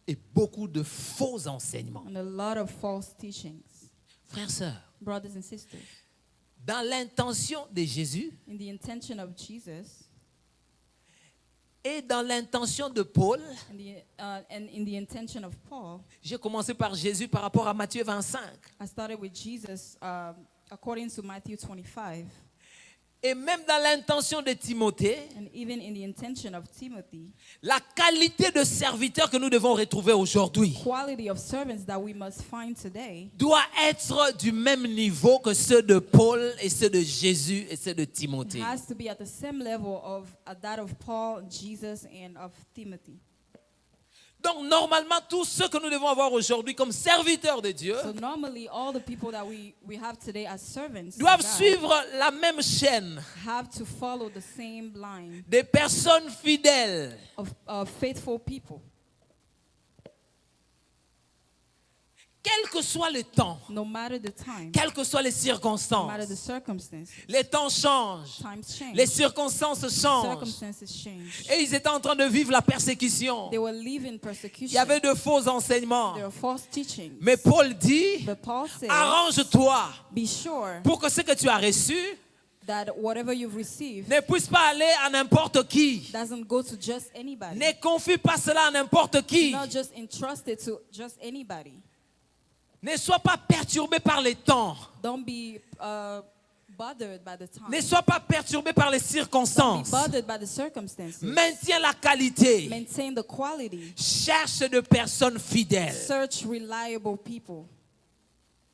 et beaucoup de faux enseignements. and a lot of false teachings. Frères, sœurs, Brothers and sisters, dans l'intention de Jésus in the intention of Jesus et dans l'intention de Paul, and in the intention of Paul, j'ai commencé par Jésus par rapport à Matthieu 25. I started with Jesus according to Matthew 25. Et même dans l'intention de Timothée, And even in the intention of Timothy, la qualité de serviteur que nous devons retrouver aujourd'hui quality of servants that we must find today doit être du même niveau que ceux de Paul et ceux de Jésus et ceux de Timothée. has to be at the same level of that of Paul, Jesus, and of Timothy. Donc normalement, tous ceux que nous devons avoir aujourd'hui comme serviteurs de Dieu So normally, all the people that we have today as servants of doivent God suivre la même chaîne have to follow the same line des personnes fidèles. of faithful people. Quel que soit le temps, No matter the time, quelles que soient les no circonstances, matter the circumstances, les temps changent, times change, les circonstances changent. circumstances change. Et ils étaient en train de vivre la persécution. They were living Il persecution. y avait de faux enseignements. There were false teachings. Mais Paul dit, But Paul says, arrange-toi be sure pour que ce que tu as reçu that whatever you've received ne puisse pas aller à n'importe qui. doesn't go to just anybody. Ne confie pas cela à n'importe qui. Not just entrusted to just anybody. Ne sois pas perturbé par les temps. Don't be bothered by the time. Ne sois pas perturbé par les Don't be circonstances. bothered by the circumstances. Maintiens la qualité. Maintain the quality. Cherche de personnes fidèles. Search reliable people.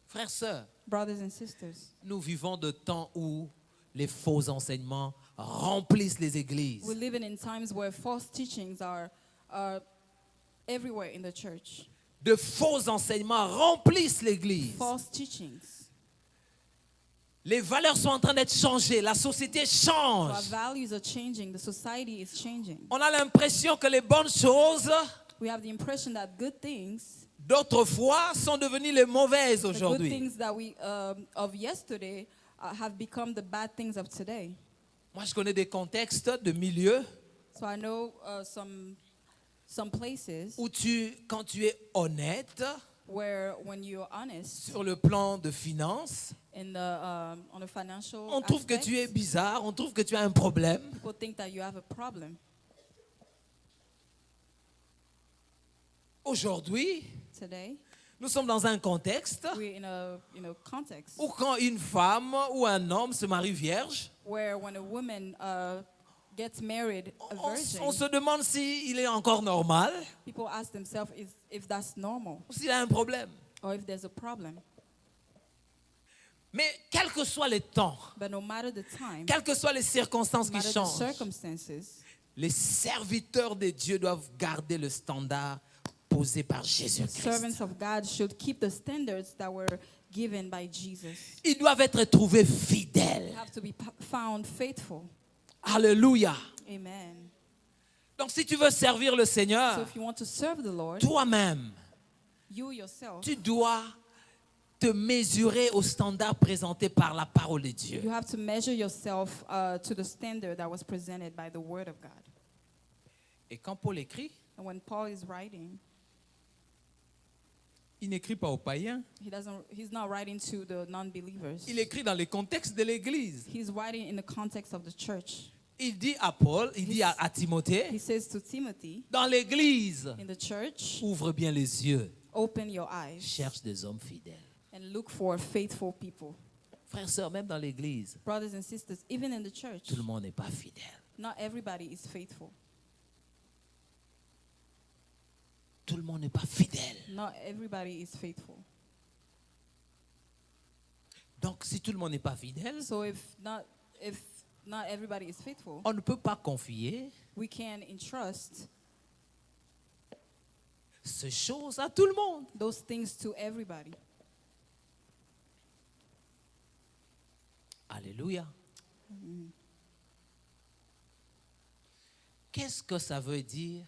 Frères, sœurs, Brothers and sisters, nous vivons de temps où les faux enseignements remplissent les églises. we're living in times where false teachings are everywhere in the church. De faux enseignements remplissent l'église. False teachings. Les valeurs sont en train d'être changées. La société Our change. values are changing. The society is changing. On a l'impression que les bonnes choses We have the impression that good things, d'autrefois sont devenues les mauvaises the good aujourd'hui. things that we of yesterday have become the bad things of today. Moi, je connais des contextes de milieux So I know some places où quand tu es honnête where when you're honest sur le plan de finances, in the on a financial on trouve que aspect, tu es bizarre, on trouve que tu as un problème. people think that you have a problem. Aujourd'hui, Today, nous sommes dans un contexte we're in a context où quand une femme ou un homme se marie vierge, where when a woman gets married a virgin, on se demande s'il est encore normal people ask themselves if that's normal ou s'il a un problème. or if there's a problem. Mais quels que soient les temps, But no matter the time, quelles que soient les circonstances no qui matter the changent, circumstances, les serviteurs de Dieu doivent garder le standard posé par Jésus-Christ. servants of God should keep the standards that were given by Jesus. Ils doivent être trouvés They fidèles. have to be found faithful. Alléluia. Amen. Donc si tu veux servir le So Seigneur, if you want to serve the Lord, toi-même, you yourself, tu dois te mesurer au standard présenté par la parole de Dieu. you have to measure yourself to the standard that was presented by the Word of God. Et quand Paul écrit, And when Paul is writing, il n'écrit pas aux païens, he's not writing to the non-believers. il écrit dans le contexte de l'Église. He's writing in the context of the church. Il dit à Paul, il dit à He Timothée, says to Timothy, dans l'Église, in the church, ouvre bien les yeux, open your eyes cherche des hommes fidèles. and look for faithful people. Frères, sœurs, même dans l'Église, Brothers and sisters, even in the church, tout le monde n'est pas fidèle. not everybody is faithful. Tout le monde n'est pas fidèle. Not everybody is faithful. Donc, si tout le monde n'est pas fidèle, So if not everybody is faithful, on ne peut pas confier we can entrust ces choses à tout le monde. those things to everybody. Alléluia. Qu'est-ce que ça veut dire,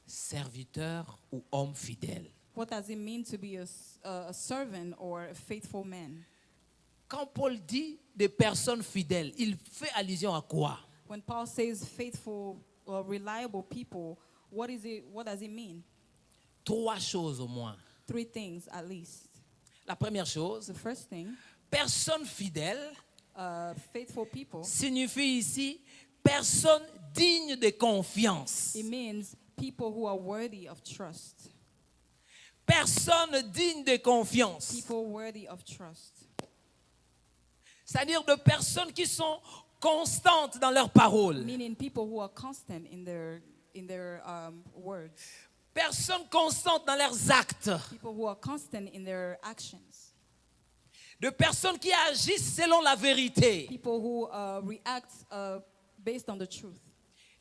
serviteur ou homme fidèle? What does it mean to be a servant or a faithful man? Quand Paul dit des personnes fidèles, il fait allusion à quoi? When Paul says faithful or reliable people, what does it mean? Trois choses au moins. 3 things at least. La première chose, The first thing, personne fidèle faithful people, signifie ici personne digne de confiance. it means people who are worthy of trust. Personne digne de confiance. People worthy of trust. C'est-à-dire de personnes qui sont constantes dans leurs paroles. Meaning people who are constant in their words. Personnes constantes dans leurs actes. People who are constant in their actions. De personnes qui agissent selon la vérité. People who react based on the truth.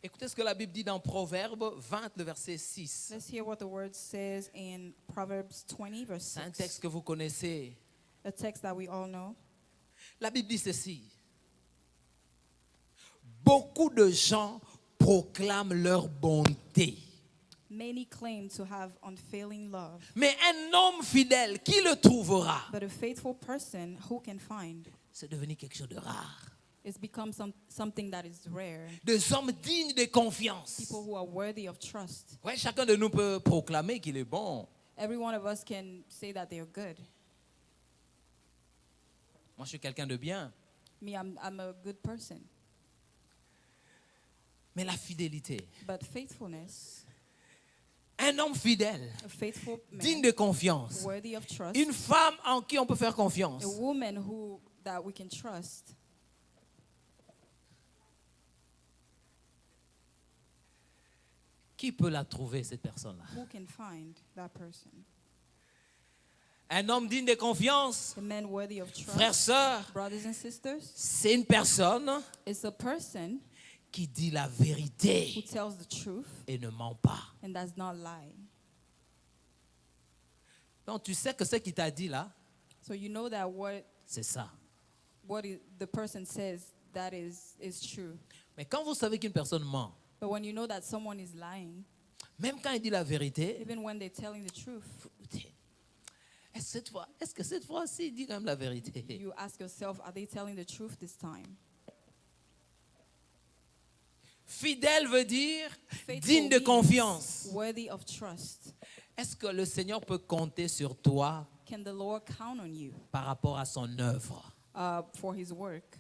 Écoutez ce que la Bible dit dans Proverbes 20, le verset 6. Let's hear what the word says in Proverbs 20, verse C'est un 6. texte que vous connaissez. A text that we all know. La Bible dit ceci. Beaucoup de gens proclament leur bonté. Many claim to have unfailing love, Mais un homme fidèle, qui le trouvera? but a faithful person who can find C'est devenu quelque chose de rare. it's become something that is rare. Des hommes dignes de confiance. People who are worthy of trust. Ouais, chacun de nous peut proclamer qu'il est bon. Every one of us can say that they're good. Moi, je suis quelqu'un de bien. Me, I'm a good person. Mais la fidélité. But faithfulness, Un homme fidèle, a faithful digne man, de confiance. worthy of trust, Une femme en qui on peut faire confiance. a woman that we can trust. Qui peut la trouver, cette personne-là? Who can find that person? Un homme digne de confiance, A man worthy of frères, trust. sœurs, Brothers and sisters, c'est une personne it's a person qui dit la who vérité tells the truth et ne ment pas. and does not lie. Donc tu sais que ce qu'il t'a dit là, So you know that c'est ça. the person says that is true. Mais quand vous savez qu'une personne ment, But when you know that someone is lying, même quand il dit la vérité, even when they're telling the truth, vous dites, est-ce que cette fois-ci il dit quand même la vérité? you ask yourself, are they telling the truth this time? Fidèle veut dire Faithful digne de means confiance. worthy of trust. Est-ce que le Seigneur peut compter sur toi Can the Lord count on you par rapport à son œuvre? for his work?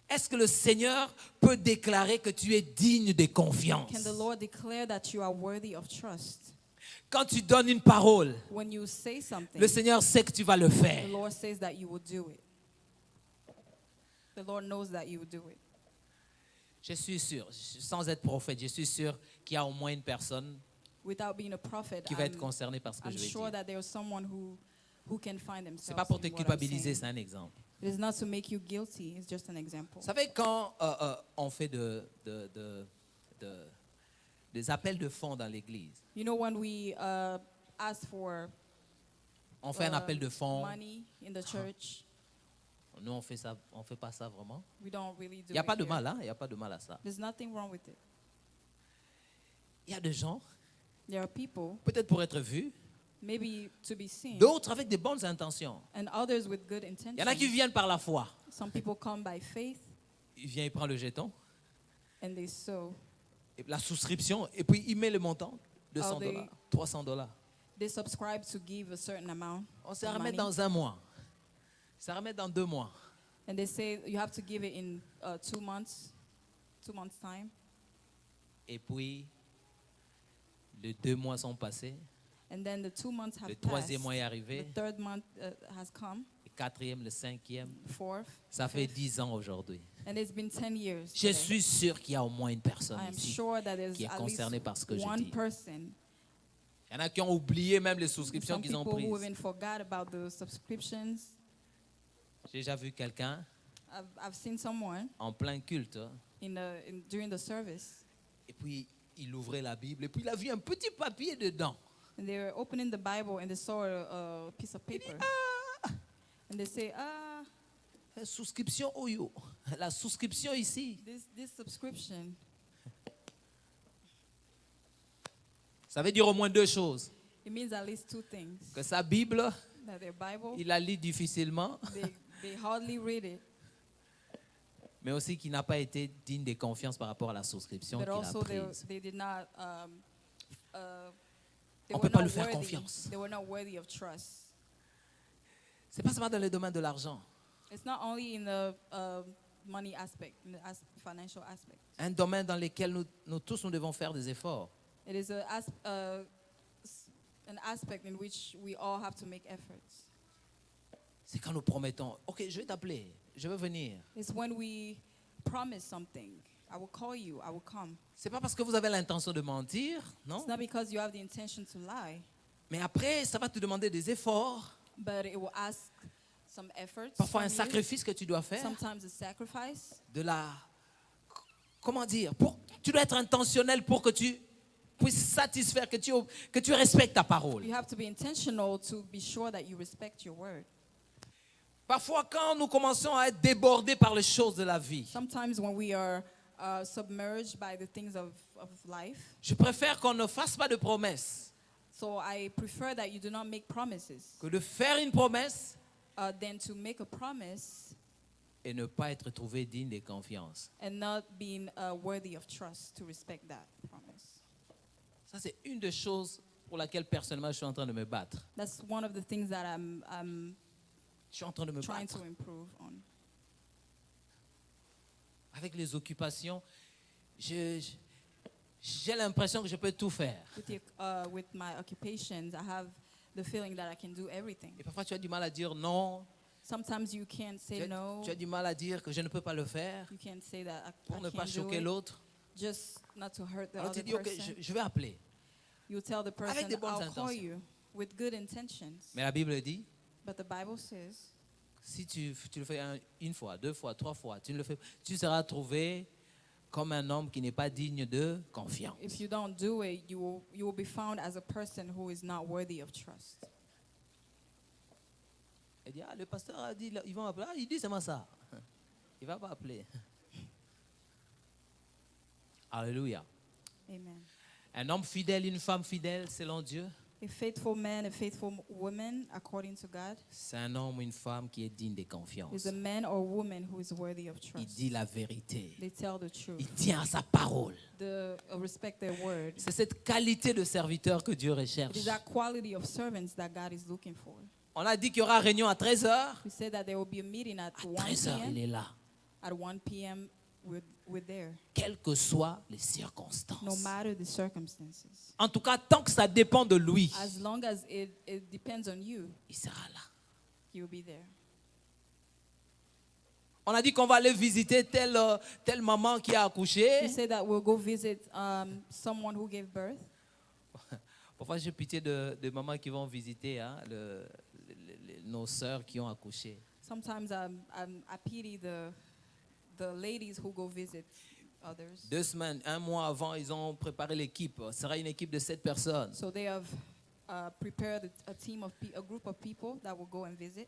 Est-ce que le Seigneur peut déclarer que tu es digne de confiance? Can the Lord declare that you are worthy of trust? Quand tu donnes une parole, When you say something, le Seigneur sait que tu vas le the faire. Lord says that you will do it. The Lord knows that you will do it. Je suis sûr, sans être prophète, je suis sûr qu'il y a au moins une personne Without being a prophet, qui va être concernée par ce que I'm je vais sure dire. that there's someone who can find themselves. C'est pas pour te in what I'm culpabiliser, saying. c'est un exemple. It is not to make you guilty. It's just an example. Vous savez, quand on fait des appels de fonds dans l'église, You know, when we ask for on fait un appel de fonds. money in the church, Nous, on fait pas ça vraiment. we don't really do Il n'y a it pas de here. mal, hein? Il n'y a pas de mal à ça. There's nothing wrong with it. Il y a des gens, There are people, peut-être pour être vus, maybe to be seen, d'autres avec des bonnes intentions. and others with good Il intentions. y en a qui viennent par la foi. Some people come by faith Il vient, il prend le jeton, and they sow. et la souscription, et puis il met le montant, $200, they- $300. They subscribe to give a certain amount On se of remet money, dans un mois. Ça remet dans 2 mois. and they say you have to give it in 2 months time. Et puis, les 2 mois sont passés. And then the 2 months have Le passed. 3e mois est The arrivé. 3rd month has come, Le 4e, le 5e. 4th, Ça fait 5th, 10 ans aujourd'hui. and it's been 10 years. Je today. suis sûr qu'il y a au moins une personne I am ici. sure that there's qui est at concerné least par ce que je one dis. person. Il y en a qui ont oublié même les souscriptions Some qu'ils ont people who prises. even forgot about the subscriptions. J'ai déjà vu quelqu'un I've seen someone en plein culte, hein, during the service, et puis il ouvrait la Bible, et puis il a vu un petit papier dedans. and they were opening the Bible and they saw a piece of paper, and they say, La souscription Oyo. La souscription ici. this subscription. Ça veut dire au moins 2 choses. It means at least 2 things. Que sa Bible, That their Bible, il la lit difficilement, they hardly read it, mais aussi qu'il n'a pas été digne de confiance par rapport à la souscription but qu'il a also prise. they did not. They On were peut pas not lui faire worthy. confiance. They were not worthy of trust. C'est pas seulement dans le domaine de l'argent. It's not only in the money aspect, in the financial aspect. Un domaine dans lequel nous tous nous devons faire des efforts. It is an aspect in which we all have to make efforts. C'est quand nous promettons, ok, je vais t'appeler, je vais venir. It's when we promise something. I will call you. I will come. C'est pas parce que vous avez l'intention de mentir, non? It's not because you have the intention to lie, Mais après, ça va te demander des efforts, but it will ask some efforts. parfois un from you. sacrifice que tu dois faire, Sometimes a sacrifice. comment dire, tu dois être intentionnel pour que tu puisses satisfaire, que tu respectes ta parole. You have to be intentional to be sure that you respect your word. Parfois, quand nous commençons à être débordés par les choses de la vie, Sometimes when we are submerged by the things of life, je préfère qu'on ne fasse pas de promesses so I prefer that you do not make promises que de faire une promesse than to make a promise et ne pas être trouvé digne de confiance. and not being worthy of trust to respect that promise. Ça, c'est une des choses pour laquelle personnellement je suis en train de me battre. That's one of the things that I'm Je suis en train de me trying battre. to improve on. Avec les occupations, j'ai l'impression que je peux tout faire. With my occupations, I have the feeling that I can do everything. Et parfois, tu as du mal à dire non. Sometimes you can't say no. Tu as du mal à dire que je ne peux pas le faire You can't say that pour I ne pas can't do choquer it, l'autre. just not to hurt the Alors tu other dis, ok, person. je vais appeler. You tell the person, des bonnes I'll call intentions. you with good intentions. Mais la Bible dit, But the Bible says, si tu le fais une fois, 2 fois, 3 fois, tu seras trouvé comme un homme qui n'est pas digne de confiance. if you don't do it, you will be found as a person who is not worthy of trust. Elle dit, le pasteur a dit, ils vont appeler. Ah, il dit seulement ça. Il ne va pas appeler. Alléluia. Amen. Un homme fidèle, une femme fidèle, selon Dieu, A faithful man, a faithful woman, according to God, c'est un homme ou une femme qui est digne de confiance. is a man or woman who is worthy of Il trust. dit la vérité. They tell the truth. Il tient à sa parole. Respect their word. C'est cette qualité de serviteur que Dieu It recherche. is that quality of servants that God is looking for. On a dit qu'il y aura réunion à 13h. We said that there will be a meeting at À 1 13h, il p.m. est là. At 1 p.m., we're there, Quelles que soient les circonstances. no matter the circumstances. En tout cas, tant que ça dépend de lui, As long as it depends on you, il sera là. you'll be there. On a dit qu'on va aller visiter telle maman qui a accouché. We say that we'll go visit someone who gave birth. Parfois, j'ai pitié de mamans qui vont visiter nos sœurs qui ont accouché. Sometimes I pity the ladies who go visit others. 2 semaines, 1 mois avant, ils ont préparé l'équipe. Ce sera une équipe de 7 personnes. So they have prepared a group of people that will go and visit.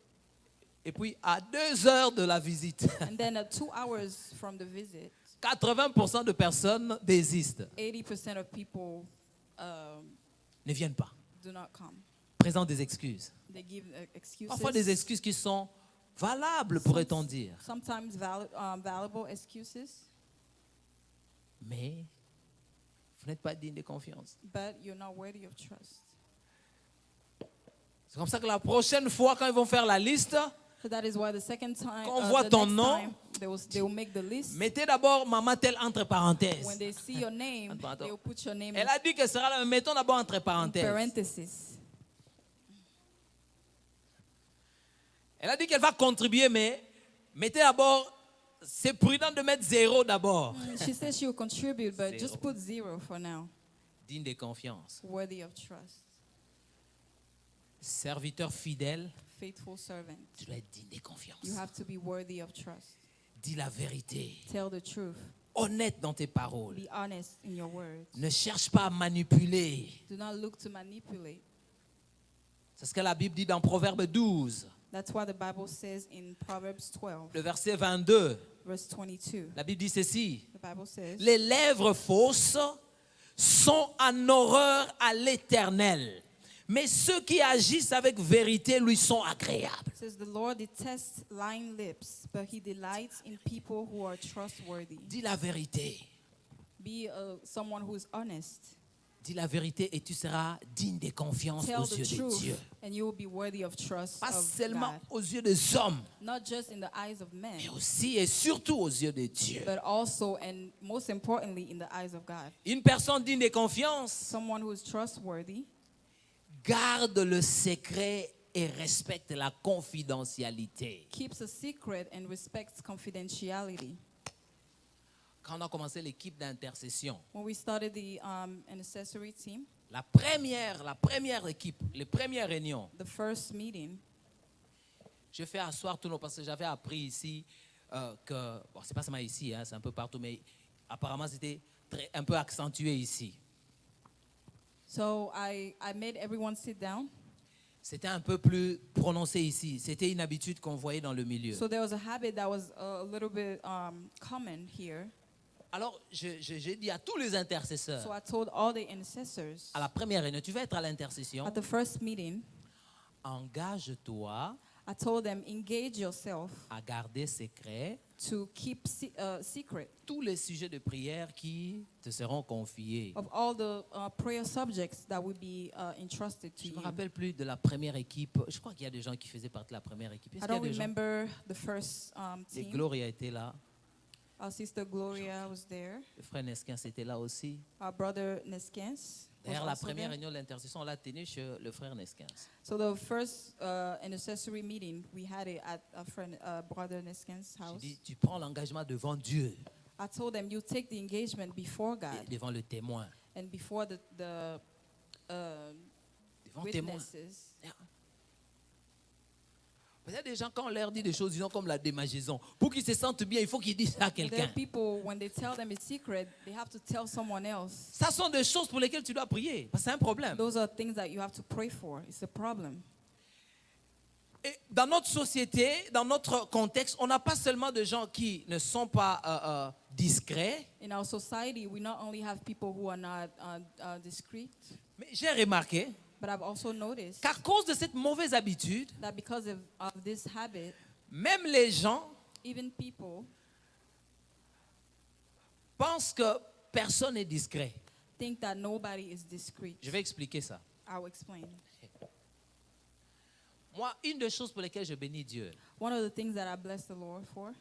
Et puis, à 2 heures de la visite, And then 2 hours from the visit, 80% de personnes désistent, 80% of people ne viennent pas, do not come. présentent des excuses. They give excuses. Parfois des excuses qui sont valables, pourrait-on dire. Sometimes valuable excuses, Mais vous n'êtes pas digne de confiance. but you're not worthy of trust. C'est comme ça que la prochaine fois, quand ils vont faire la liste, So that is why the second time, Quand on voit ton nom, they will make the list. mettez d'abord maman telle entre parenthèses. When they see your name, Attends. they will put your name Elle a dit que ce sera là, mais mettons d'abord entre in parenthèses. parentheses. Elle a dit qu'elle va contribuer, mais mettez d'abord, c'est prudent de mettre 0 d'abord. She says she will contribute, but Zero. just put 0 for now. Digne de confiance. Worthy of trust. Serviteur fidèle, Faithful servant. tu dois être digne de confiance. You have to be worthy of trust. Dis la vérité. Tell the truth. Honnête dans tes paroles. Be honest in your words. Ne cherche pas à manipuler. Do not look to manipulate. C'est ce que la Bible dit dans Proverbe 12, That's what the Bible says in Proverbs 12, le verset 22. verse 22. La Bible dit ceci. The Bible says, Les lèvres fausses sont en horreur à l'Éternel, mais ceux qui agissent avec vérité lui sont agréables. it says, the Lord detests lying lips, but he delights in people who are trustworthy. Dis la vérité. Be someone who is honest. Dis la vérité et tu seras digne de confiance Tell aux the yeux de truth, Dieu. and you will be worthy of trust Pas of seulement God. aux yeux des hommes, Not just in the eyes of men, mais aussi et surtout aux yeux de Dieu. but also and most importantly in the eyes of God. Une personne digne de confiance Someone who is trustworthy garde le secret et respecte la confidentialité. keeps a secret and respects confidentiality. Quand on a commencé l'équipe d'intercession, When we started the intercessory team, la première équipe, les premières réunions, the first meeting, je fais asseoir tous nos parce que j'avais appris ici que, bon, c'est pas seulement ici, hein, c'est un peu partout, mais apparemment c'était un peu accentué ici. so I made everyone sit down. C'était un peu plus prononcé ici. C'était une habitude qu'on voyait dans le milieu. So there was a habit that was a little bit common here. Alors, j'ai dit à tous les intercesseurs, So I told all the intercessors à la première réunion, tu vas être à l'intercession, at the first meeting, engage-toi I told them, engage yourself à garder secret to keep secret tous les sujets de prière qui te seront confiés. of all the prayer subjects that will be entrusted to Je ne you. me rappelle plus de la première équipe. Je crois qu'il y a des gens qui faisaient partie de la première équipe. Est-ce I qu'il y a don't des gens? remember the first Et team. Gloria était là. Our sister Gloria was there. Le frère Nesquin était là aussi. Our brother Neskens was D'ailleurs, la also première there. réunion de l'intercession, on l'a tenue chez le frère Nesquin. So the first intercessory meeting, we had it at our friend brother Neskens' Je house. dis, tu prends l'engagement devant Dieu, I told them, you take the engagement before et God devant le témoin. and before the Devant le témoin. witnesses. Il y a des gens, quand on leur dit des choses, ils ont comme la démagisation. Pour qu'ils se sentent bien, il faut qu'ils disent ça à There quelqu'un. are people, when they tell them it's secret, they have to tell someone else. Ça sont des choses pour lesquelles tu dois prier. Parce que c'est un problème. Those are things that you have to pray for. It's a problem. Et dans notre société, dans notre contexte, on n'a pas seulement de gens qui ne sont pas discrets, In our society, we not only have people who are not discreet, mais j'ai remarqué but I've also noticed qu'à cause de cette mauvaise habitude, that because of this habit, même les gens even people pensent que personne n'est discret. think that nobody is discreet. Je vais expliquer ça. I'll explain. Moi, une des choses pour lesquelles je bénis Dieu, One of the things that I bless the Lord for,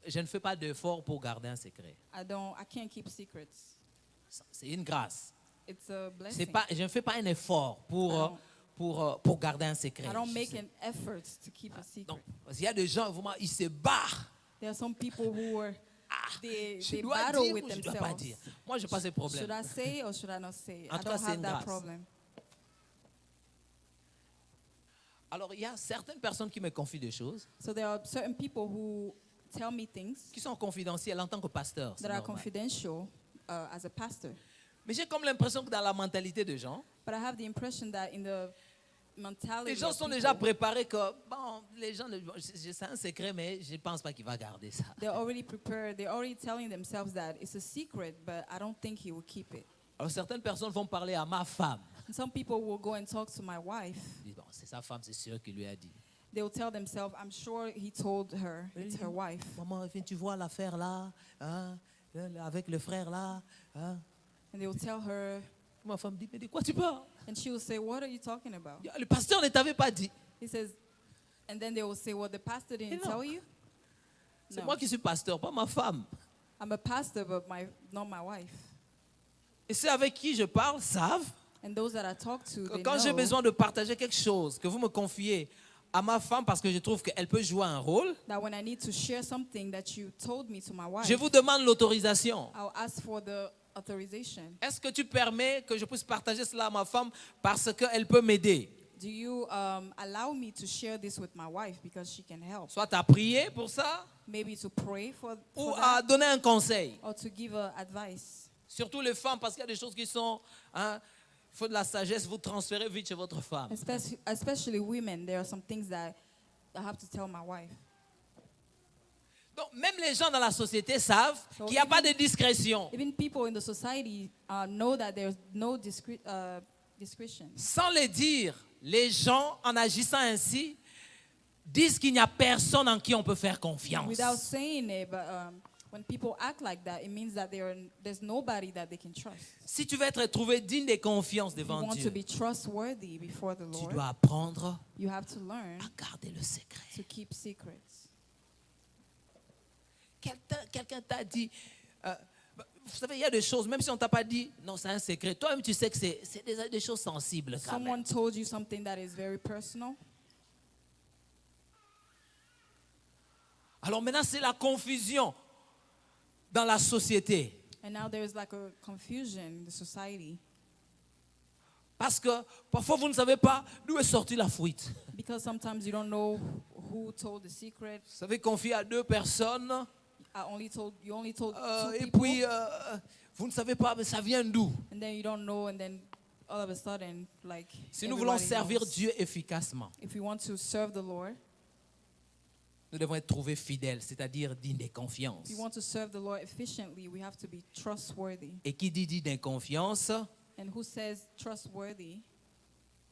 je ne fais pas d'effort pour garder un secret. I can't keep secrets. C'est une grâce. It's a blessing. Je ne fais pas un effort pour garder un secret. I don't make an effort to keep a secret. Donc, parce qu'il y a des gens, vraiment, ils se barrent. There are some people who are they Je dois battle dire with ou je ne dois pas themselves. dire. Moi, je n'ai pas ce problème. Should I say or should I not say? En I tout cas, don't c'est have une that grâce. problem. Alors, il y a certaines personnes qui me confient des choses So there are certain people who tell me things qui sont confidentielles en tant que pasteur. c'est that are normal. confidential as a pastor. Mais j'ai comme l'impression que dans la mentalité des gens, But I have the impression that in the mentality les gens of sont people, déjà préparés que, bon, les gens, c'est un secret, mais je ne pense pas qu'il va garder ça. they're already prepared. They're already telling themselves that it's a secret, but I don't think he will keep it. Alors, certaines personnes vont parler à ma femme. And some people will go and talk to my wife. Ils disent, bon, c'est sa femme, c'est sûr qu'il lui a dit. They will tell themselves, I'm sure he told her, it's her wife. Maman, viens, tu vois l'affaire là, hein, avec le frère là. Hein. And they will tell her, Ma femme dit, mais de quoi tu parles? and she will say, what are you talking about? Le pasteur ne t'avait pas dit. He says, and then they will say, well, the pastor didn't non. tell you? C'est No. moi qui suis pasteur, pas ma femme. I'm a pastor, but not my wife. Et ceux avec qui je parle savent And those that I talk to, que they quand j'ai know besoin de partager quelque chose, que vous me confiez à ma femme parce que je trouve qu'elle peut jouer un rôle, that when I need to share something that you told me to my wife, je vous demande l'autorisation. I'll ask for the authorization. Est-ce que tu permets que je puisse partager cela à ma femme parce qu'elle peut m'aider? Do you allow me to share this with my wife because she can help? Soit à prier pour ça Maybe to pray for ou that, à donner un conseil. or to give advice. Surtout les femmes, parce qu'il y a des choses qui sont... Hein, il faut de la sagesse, vous transférez vite chez votre femme. Especially women, there are some things that I have to tell my wife. Donc, même les gens dans la société savent So qu'il n'y a pas de discrétion. Even people in the society know that there's no discretion. Sans le dire, les gens, en agissant ainsi, disent qu'il n'y a personne en qui on peut faire confiance. Without saying it, but when people act like that, it means that there's nobody that they can trust. Si tu veux être trouvé digne de confiance If you devant want to Dieu, be trustworthy before the tu Lord, dois apprendre you have to learn à garder le secret. to keep secrets. Quelqu'un t'a dit, vous savez, il y a des choses, même si on ne t'a pas dit, non, c'est un secret. Toi-même, tu sais que c'est des choses sensibles quand même. Someone told you something that is very personal. Alors maintenant, c'est la confusion dans la société. And now there's like a confusion in the society Parce que parfois, vous ne savez pas d'où est sortie la fuite. because sometimes you don't know who told the secret. Vous savez, confier à deux personnes, You only told two et people, puis vous ne savez pas, mais ça vient d'où. and then you don't know, and then all of a sudden, like, Si nous voulons everybody servir knows. Dieu efficacement, If we want to serve the Lord, nous devons être trouvés fidèles, c'est-à-dire dignes de if confiance. we want to serve the Lord efficiently, we have to be trustworthy. Et qui dit digne de confiance, And who says trustworthy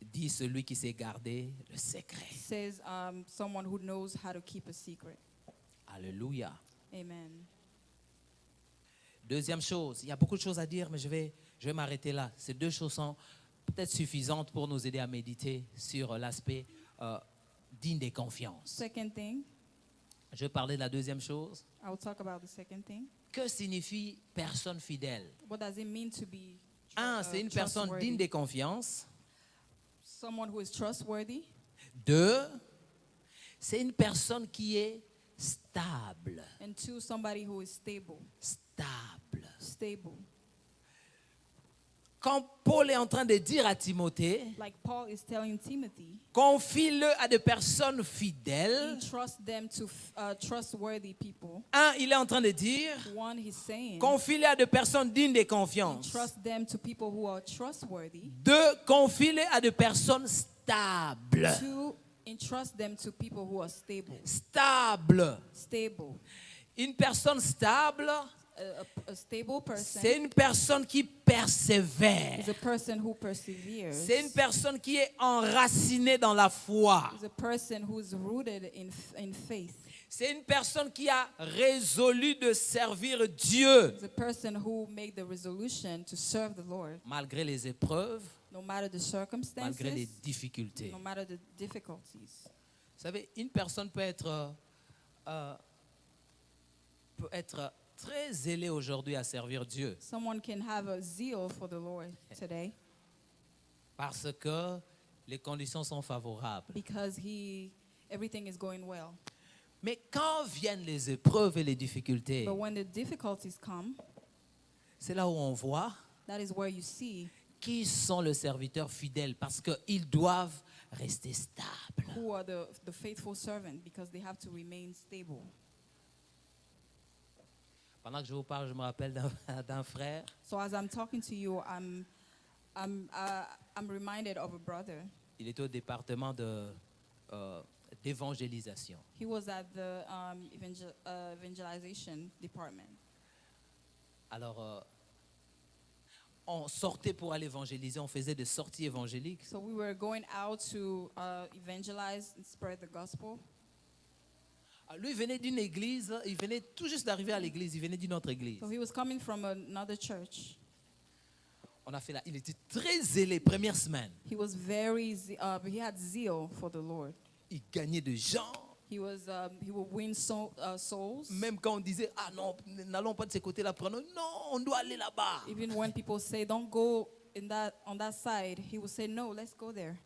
dit celui qui sait garder le secret. says someone who knows how to keep a secret. Alléluia. Amen. Deuxième chose, il y a beaucoup de choses à dire, mais je vais m'arrêter là. Ces deux choses sont peut-être suffisantes pour nous aider à méditer sur l'aspect digne de confiance. Second thing, Je vais parler de la deuxième chose. I will talk about the second thing. Que signifie personne fidèle? What does it mean to be C'est une personne trustworthy? digne de confiance. Someone who is trustworthy. 2, c'est une personne qui est stable. And 2, somebody who is stable. Stable. Stable. Quand Paul est en train de dire à Timothée, Like Paul is telling Timothy, confie-le à des personnes fidèles. entrust them to trustworthy people. Il est en train de dire, 1, he's saying, confie-le à des personnes dignes de confiance. entrust them to people who are trustworthy. 2, confie-le à des personnes stables. 2, entrust them to people who are stable. Stable. Stable. Une personne stable, A stable person c'est une personne qui persévère. is a person who perseveres. C'est une personne qui est enracinée dans la foi. Is a person who is rooted in faith. C'est une personne qui a résolu de servir Dieu. Is a person who made the resolution to serve the Lord, Malgré les épreuves, no matter the circumstances, malgré les difficultés. no matter the difficulties. Vous savez, une personne peut être très zélée aujourd'hui à servir Dieu Someone can have a zeal for the Lord today parce que les conditions sont favorables. because everything is going well. Mais quand viennent les épreuves et les difficultés, But when the difficulties come, c'est là où on voit that is where you see qui sont les serviteurs fidèles parce qu'ils doivent rester stables. Who are the faithful servant? Because they have to remain stable. Pendant que je vous parle, je me rappelle d'un frère. So as I'm talking to you, I'm reminded of a brother. Il était au département d'évangélisation. He was at the evangelization department. Alors, on sortait pour aller évangéliser, on faisait des sorties évangéliques. So we were going out to evangelize and spread the gospel. Lui, il venait d'une église, il venait tout juste d'arriver à l'église, il venait d'une autre église. So he was coming from another church. On a fait là, il était très zélé, première semaine. He was he had zeal for the Lord. Il gagnait des gens. He would win souls. Même quand on disait, ah non, n'allons pas de ce côté-là, prenons, non, on doit aller là-bas. Even when people say, don't go on that side, he would say, no, let's go there.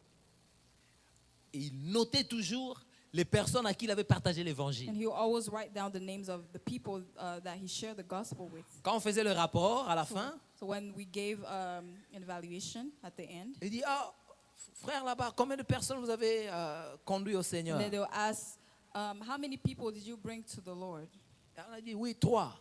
Et il notait toujours les personnes à qui il avait partagé And l'évangile. he would always write down the names of the people that he shared the gospel with. Quand on faisait le rapport à la fin, So when we gave an evaluation at the end, il dit, ah, frère là-bas, combien de personnes vous avez conduit au Seigneur? then they will ask, how many people did you bring to the Lord? Et on a dit, oui, 3.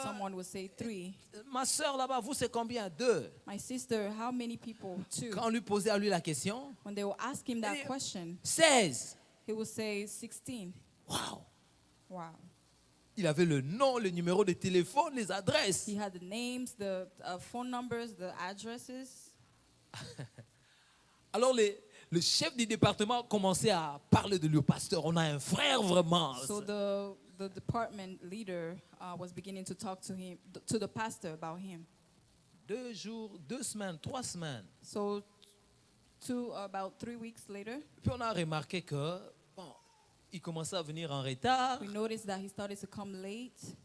Someone would say 3. Ma soeur là-bas, vous c'est combien? 2. My sister, how many people? 2. Quand on lui posait à lui la question, When they will ask him that question, 16. he will say 16. Waouh! Wow. Il avait le nom, le numéro de téléphone, les adresses. He had the names, the phone numbers, the addresses. Alors le chef du département commençait à parler de lui au pasteur. On a un frère vraiment. So the department leader was beginning to talk to him, to the pastor about him. 2 jours, 2 semaines, 3 semaines. So about 3 weeks later, Puis on a remarqué que bon, il commençait à venir en retard. we noticed that he started to come late.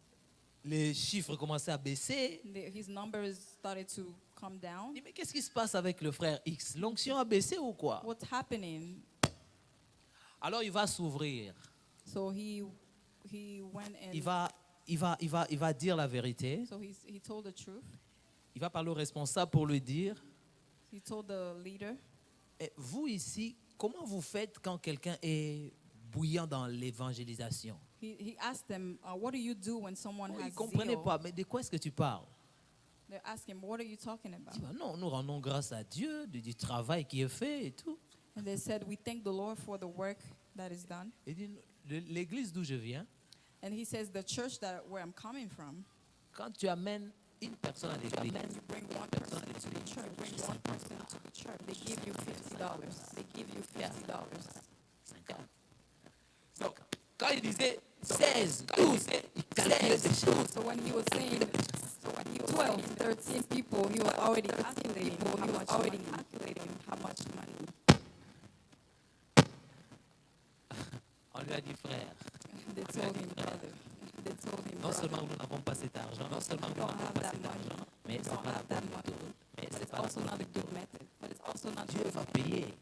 Les chiffres commençaient à baisser. His numbers started to come Il down. dit, mais qu'est-ce qui se passe avec le frère X? L'onction a baissé ou quoi? What's happening? Alors il va s'ouvrir. So he went and Il va dire la vérité. so he told the truth. Il va parler au responsable pour lui dire, He told the leader, eh, vous ici, comment vous faites quand quelqu'un est bouillant dans l'évangélisation? he asked them, what do you do when someone Oh, il has ne comprenait zeal? pas, mais de quoi est-ce que tu parles? They asked him, what are you talking Il about? dit, bah non, nous rendons grâce à Dieu du travail qui est fait et tout. And they said, we thank the Lord for the work that is done. Il dit, l'église d'où je viens, And he says, the church where I'm coming from, quand tu amènes une personne à l'église, you bring one person to the church. Bring one person to the church. They give you $50. They give you $50. 50. Donc, quand il disait 16, 12, il calculait des choses. So when he was saying 12, 13 people, he was already calculating how much money. On lui a dit, frère, They told him, brother. They told him, non brother. seulement nous n'avons pas cet argent, non seulement nous n'avons pas cet argent, mais c'est pas la bonne méthode. Mais c'est It's pas la also bonne not a méthode. good method, but it's also not Dieu good. va payer.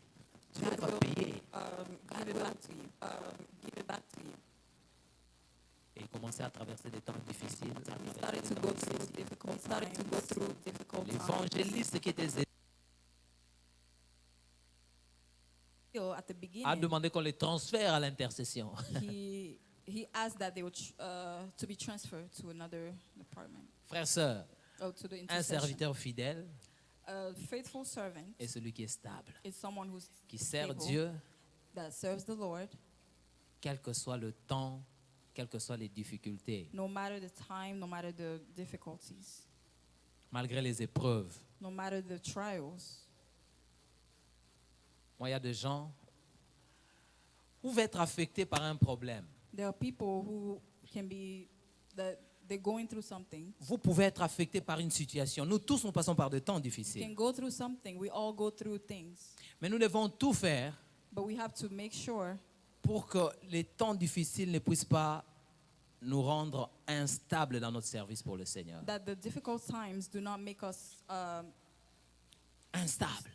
Dieu God va will, payer. give it back to you. Give it back to you. Et il commençait à traverser des temps difficiles. He started to go through difficult times. L'évangéliste qui était zélé At the a beginning, demandé qu'on les transfère à l'intercession. he asked that they would to be transferred to another department. Frères, sœurs, To the un intercession. serviteur fidèle A faithful servant est celui qui est stable, is someone qui sert stable, Dieu, that serves the Lord, quel que soit le temps, quelles que soient les difficultés, no matter the time, no matter the difficulties, malgré les épreuves. no matter the trials. Moi, il y a des gens qui peuvent être affectés par un problème. There are people who can be that they're going through something. Vous pouvez être affecté par une situation. Nous tous, nous passons par des temps Can difficiles. go through something. We all go through things, Mais nous devons tout faire but we have to make sure pour que les temps difficiles ne puissent pas nous rendre instables dans notre service pour le Seigneur. that the difficult times do not make us, Instables.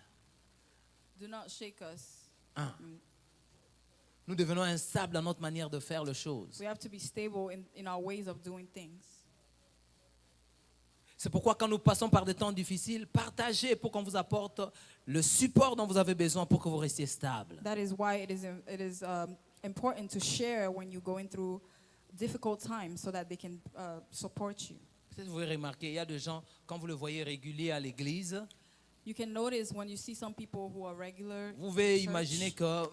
do not shake us. Hein. Nous devenons instables dans notre manière de faire les choses. We have to be stable in our ways of doing things. C'est pourquoi quand nous passons par des temps difficiles, partagez pour qu'on vous apporte le support dont vous avez besoin pour que vous restiez stable. That is why it is important to share when you're going through difficult times so that they can support you. Peut-être vous avez remarqué, il y a des gens, quand vous le voyez régulier à l'église, You can notice when you see some people who are regular. vous pouvez in church, imaginer que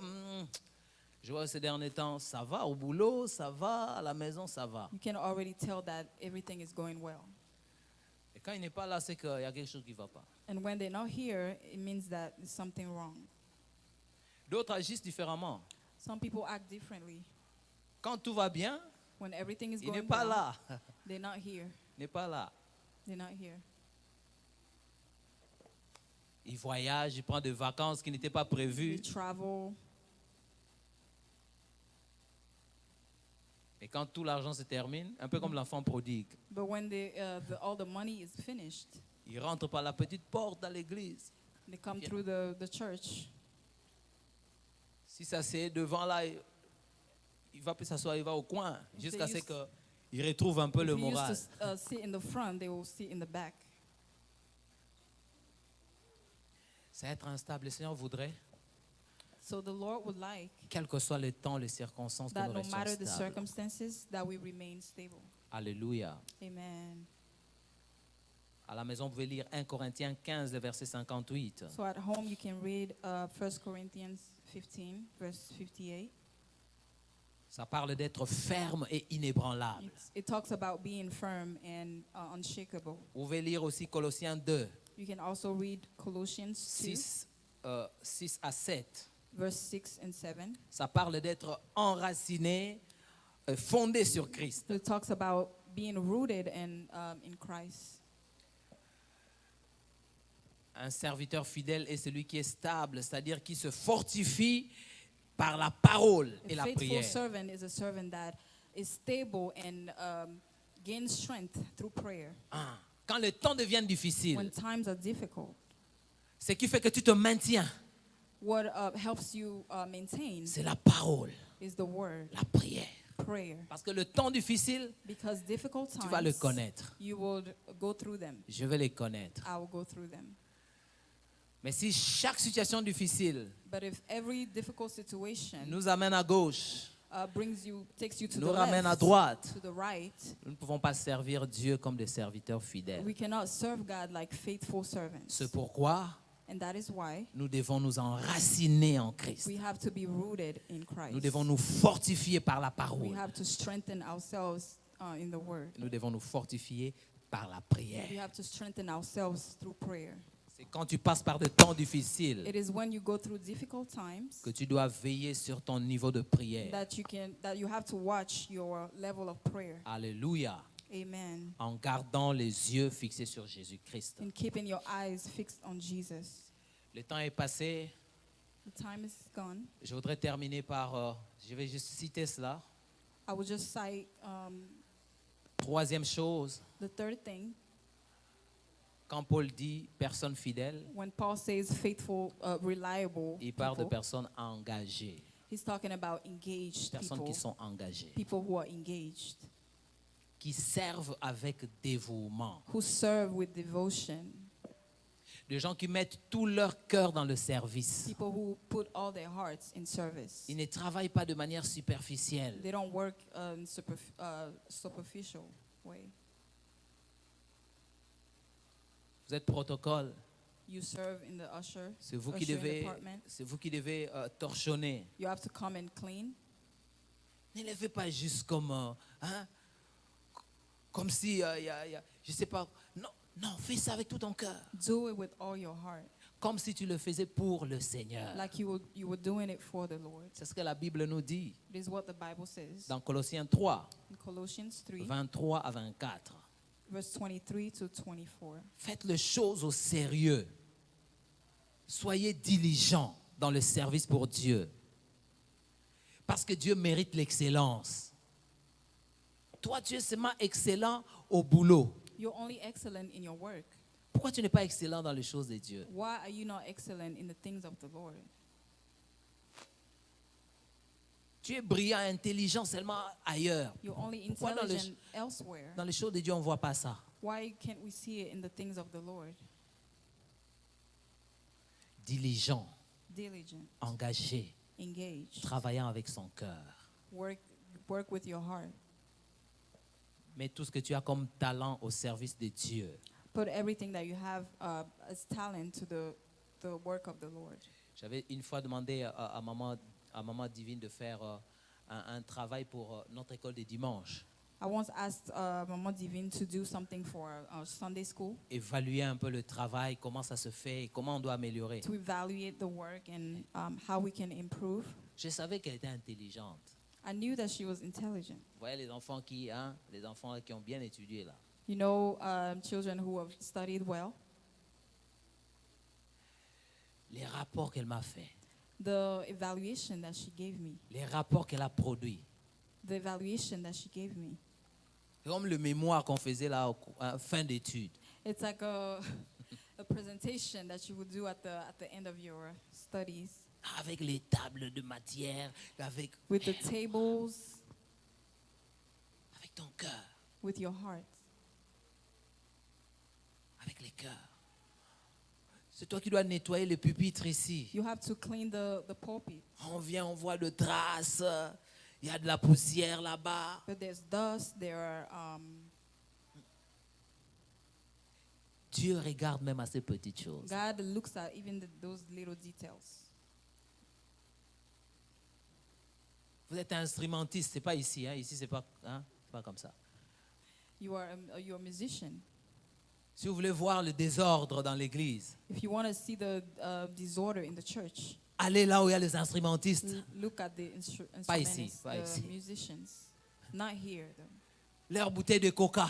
je vois ces derniers temps, ça va au boulot, ça va à la maison, ça va. you can already tell that everything is going well. Et quand il n'est pas là, c'est qu'il y a quelque chose qui ne va pas. And when they're not here, it means that there's something wrong. D'autres agissent différemment. Some people act differently. Quand tout va bien, When everything is il n'est going pas well, là. they're not here. Il n'est pas là. They're not here. Il voyage, il prend des vacances qui n'étaient pas They prévues. travel. Et quand tout l'argent se termine, un peu comme l'enfant prodigue, But when all the money is finished, il rentre par la petite porte dans l'église. they come Yeah. through the church. Si ça c'est devant là, il va plus s'asseoir, il va au coin, If jusqu'à they ce qu'il retrouve un peu If le you moral. used to sit in the front, they will sit in the back. C'est être instable. Le Seigneur voudrait, So the Lord would like quel que soit le temps, les circonstances, que that nous no restions matter the stables. circumstances, that we remain stable. Alléluia. Amen. À la maison, vous pouvez lire 1 Corinthiens 15, le verset 58. So at home, you can read 1 Corinthians 15, verse 58. Ça parle d'être ferme et inébranlable. It talks about being firm and unshakable. Vous pouvez lire aussi Colossiens 2, You can also read Colossians 2, 6 à 7. verse 6 and 7. Ça parle d'être enraciné, fondé sur Christ. It talks about being rooted in Christ. Un serviteur fidèle est celui qui est stable, c'est-à-dire qui se fortifie par la parole et A la faithful prière. servant is a servant that is stable and gains strength through prayer. Ah, quand les temps deviennent When difficiles, times are difficult, ce qui fait que tu te maintiens, what helps you maintain c'est la parole, is the word, la prière. prayer. Parce que le temps difficile, Because difficult tu vas le times, connaître. you will go through them. Je vais les connaître. I will go through them. Mais si chaque situation difficile But if every difficult situation nous amène à gauche, takes you to nous the ramène à left, droite, to the right, nous ne pouvons pas servir Dieu comme des serviteurs fidèles. we cannot serve God like faithful servants. C'est pourquoi And that is why nous devons nous enraciner en Christ. we have to be rooted in Christ. Nous devons nous fortifier par la We parole. have to strengthen ourselves in the word. Nous devons nous fortifier par la We prière. have to strengthen ourselves through prayer. C'est quand tu passes par des temps difficiles It is when you go through difficult times que tu dois veiller sur ton niveau de prière. that you have to watch your level of prayer. Alléluia. Amen. En gardant les yeux fixés sur Jésus-Christ. And keeping your eyes fixed on Jesus. Le temps est passé. The time is gone. Je voudrais terminer par, je vais juste citer cela. I will just cite Troisième chose, the third thing. quand Paul dit personne fidèle, When Paul says faithful, reliable il parle de people, personnes engagées. he's talking about engaged Personnes people, qui sont engagées, people who are engaged, qui servent avec dévouement. who serve with devotion, Des gens qui mettent tout leur cœur dans le service. people who put all their hearts in service. Ils ne travaillent pas de manière superficielle. They don't work in superficial way. Vous êtes protocole. You serve in the usher, C'est vous qui ushering devez, department. torchonner. You have to come and clean. Ne le fais pas juste comme, comme si, je sais pas. Non, non, fais ça avec tout ton cœur. Do it with all your heart, Comme si tu le faisais pour le Seigneur. like you were doing it for the Lord. C'est ce que la Bible nous dit It is what the Bible says dans Colossiens 3, in Colossians 3, 23 à 24. verse 23 to 24. Faites les choses au sérieux. Soyez diligents dans le service pour Dieu. Parce que Dieu mérite l'excellence. Toi, tu es seulement excellent au boulot. You're only excellent in your work. Pourquoi tu n'es pas excellent dans les choses de Dieu? Why are you not excellent in the things of the Lord? Tu es brillant, intelligent seulement ailleurs. You're only Pourquoi dans les- intelligent elsewhere. Dans les choses de Dieu, on ne voit pas ça. Why can't we see it in the things of the Lord? Diligent, Diligent, engagé, engaged, travaillant avec son cœur. work with your heart. Mets tout ce que tu as comme talent au service de Dieu. Put everything that you have as talent to the work of the Lord. J'avais une fois demandé à Maman Divine de faire un travail pour notre école de dimanche. I once asked Mama Divine to do something for our Sunday school, Évaluer un peu le travail, comment ça se fait, et comment on doit améliorer. to evaluate the work and how we can improve. Je savais qu'elle était intelligente. I knew that she was intelligent. Vous voyez les enfants qui ont bien étudié là. You know, children who have studied well. Les rapports qu'elle m'a fait, The evaluation that she gave me. les rapports qu'elle a produits. The evaluation that she gave me. C'est comme le mémoire qu'on faisait là à fin d'études. It's like a presentation that you would do at the end of your studies, Avec les tables de matière, avec with the tables, ton cœur, with your heart. avec les cœurs. C'est toi qui dois nettoyer le pupitre ici. You have to clean the pulpit, On vient, on voit de traces, il y a de la poussière là-bas. but there's dust. There are Dieu regarde même à ces petites choses. God looks at even those little details. Vous êtes instrumentiste, c'est pas ici, hein? Ici c'est pas comme ça. You're a musician. Si vous voulez voir le désordre dans l'église, If you want to see the disorder in the church, allez là où il y a les instrumentistes. look at the Pas ici, instruments, pas the ici. musicians. Not here, though. Leur bouteille de coca,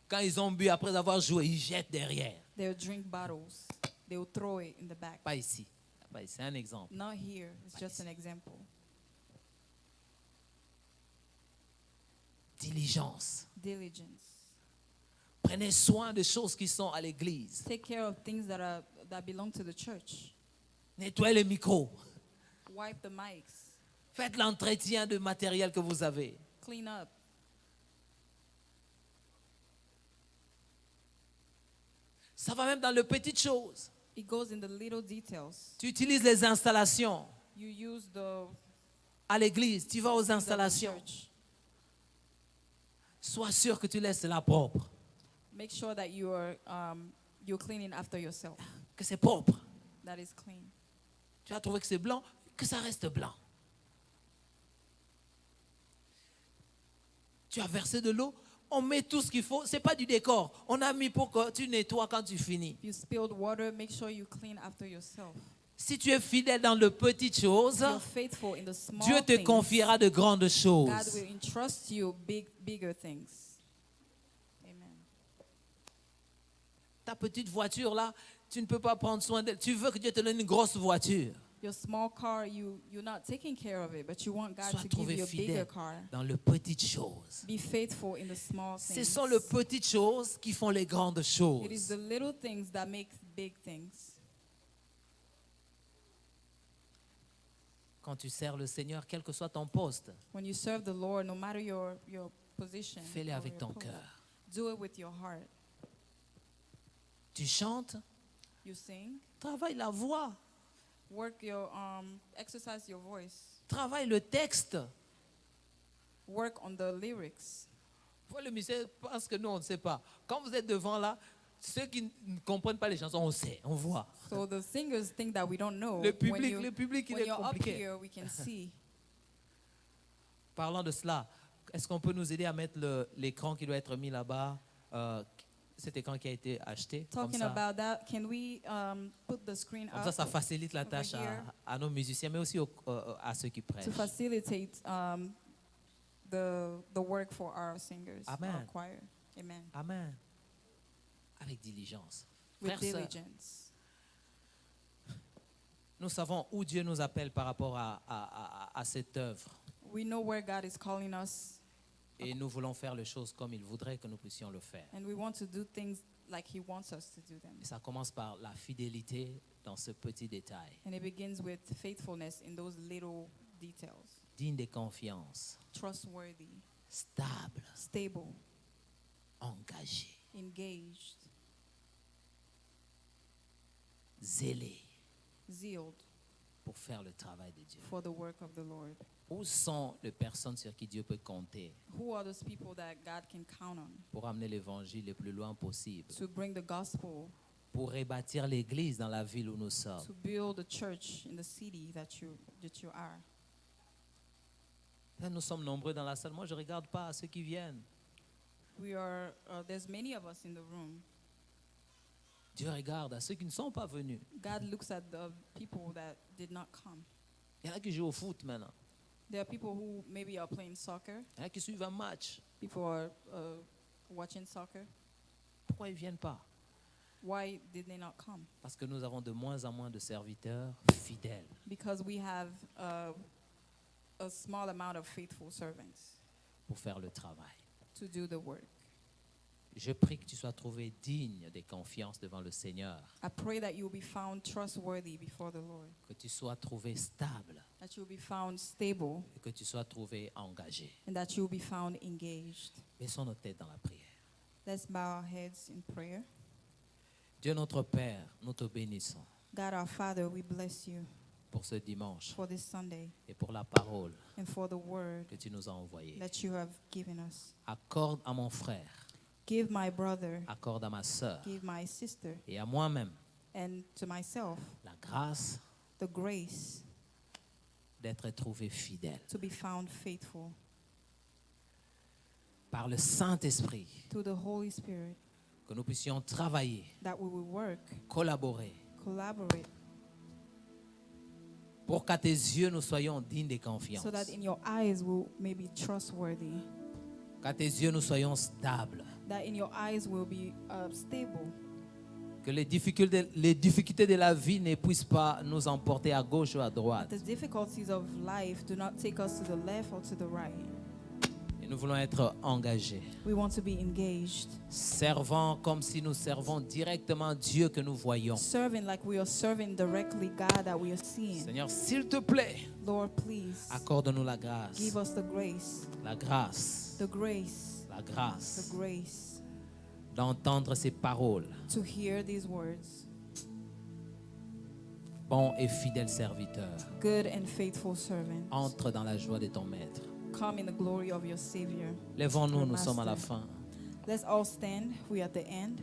quand ils ont bu après avoir joué, ils jettent derrière. They'll drink bottles. They'll throw it in the back. Pas ici. Pas ici, c'est un exemple. Not here. It's just an example. Diligence. Diligence. Prenez soin des choses qui sont à l'église. Take care of things that belong to the church. Nettoyez les micros. Wipe the mics. Faites l'entretien de matériel que vous avez. Clean up. Ça va même dans les petites choses. It goes in the little details. Tu utilises les installations You use the à l'église. Tu vas aux things of the installations. church. Sois sûr que tu laisses cela propre. Make sure that you're cleaning after yourself. Que c'est propre. That is clean. Tu as trouvé que c'est blanc, que ça reste blanc. Tu as versé de l'eau, on met tout ce qu'il faut. C'est pas du décor. On a mis pour que tu nettoies quand tu finis. If you spilled water, make sure you clean after yourself. Si tu es fidèle dans les petites choses, If you're faithful in the small Dieu te things, confiera de grandes God choses. will entrust you bigger things. Amen. Ta petite voiture là, tu ne peux pas prendre soin d'elle. Tu veux que Dieu te donne une grosse voiture. Your small car, you're not taking care of it, but you want God Sois to give trouvé you a bigger fidèle car. dans les petites choses. Be faithful in the small Ce things. sont les petites choses qui font les grandes It is choses. the little things that make big things. Quand tu sers le Seigneur, quel que soit ton poste, When you serve the Lord, no matter your position, fais-le or avec your ton post, cœur. do it with your heart. Tu chantes, You sing, travaille la voix, exercise your voice, travaille le texte. work on the lyrics. Vous voyez, le ministère pense que nous, on ne sait pas. Quand vous êtes devant là, ceux qui ne comprennent pas les chansons, on sait, on voit. So the singers think that we don't know. Le public, il when est you're up compliqué. here, we can see. Parlant de cela, est-ce qu'on peut nous aider à mettre l'écran qui doit être mis là-bas? Cet écran qui a été acheté. Comme Talking ça, about that, can we put the screen comme up ça facilite la over tâche here à nos musiciens, mais aussi à ceux qui prêchent. to facilitate the work for our singers, Amen. our choir. Amen. Amen. Avec diligence. With Frères, sœurs, diligence. nous savons où Dieu nous appelle par rapport à cette œuvre. We know where God is calling us, Et nous voulons faire les choses comme il voudrait que nous puissions le faire. and we want to do things like He wants us to do them. Et ça commence par la fidélité dans ce petit détail. And it begins with faithfulness in those little details. digne de confiance, trustworthy, stable, stable, engagé, engaged, zélé zealed pour faire le travail de Dieu. for the work of the Lord. Où sont les personnes sur qui Dieu peut compter Who are those people that God can count on pour amener l'évangile le plus loin possible, to bring the gospel, pour rebâtir l'église dans la ville où nous sommes? to build a church in the city that you are? Là, nous sommes nombreux dans la salle. Moi, je ne regarde pas ceux qui viennent. There's many of us in the room. Dieu regarde à ceux qui ne sont pas venus. God looks at the people that did not come. Il y en a qui jouent au foot maintenant. There are people who maybe are playing soccer. Il y en a qui suivent un match. People are watching soccer. Pourquoi ils ne viennent pas? Why did they not come? Parce que nous avons de moins en moins de serviteurs fidèles. Because we have a small amount of faithful servants Pour faire le travail. to do the work. Je prie que tu sois trouvé digne de confiance devant le Seigneur. I pray that you will be found trustworthy before the Lord, Que tu sois trouvé stable. that you will be found stable, Et que tu sois trouvé engagé. and that you will be found engaged. Baissons nos têtes dans la prière. Let's bow our heads in prayer. Dieu notre Père, nous te bénissons God our Father, we bless you pour ce dimanche for this Sunday et pour la parole and for the word que tu nous as envoyée. that you have given us. Accorde à mon frère, Give my brother, accorde à ma sœur give my sister, et à moi-même and to myself la grâce the grace d'être trouvé fidèle. to be found faithful. Par le Saint-Esprit, Through the Holy Spirit, que nous puissions travailler, that we will work, collaborer, collaborate, pour qu'à tes yeux nous soyons dignes de confiance. so that in your eyes we may be trustworthy, Qu'à tes yeux nous soyons stables. that in your eyes will be stable, Que les difficultés de la vie ne puissent pas nous emporter à gauche ou à droite. the difficulties of life do not take us to the left or to the right. Et nous voulons être engagés, We want to be engaged, servant comme si nous servons directement Dieu que nous voyons. serving like we are serving directly God that we are seeing. Seigneur, s'il te plaît, Lord, please accorde-nous la grâce, give us the grace, la grâce, the grace, la the grâce grace d'entendre ces paroles. to hear these words. Bon et fidèle serviteur, Good and faithful servant, entre dans la joie de ton maître. come in the glory of your Savior. Lèvons-nous, Our nous sommes à la Master. fin. Let's all stand. We are at the end.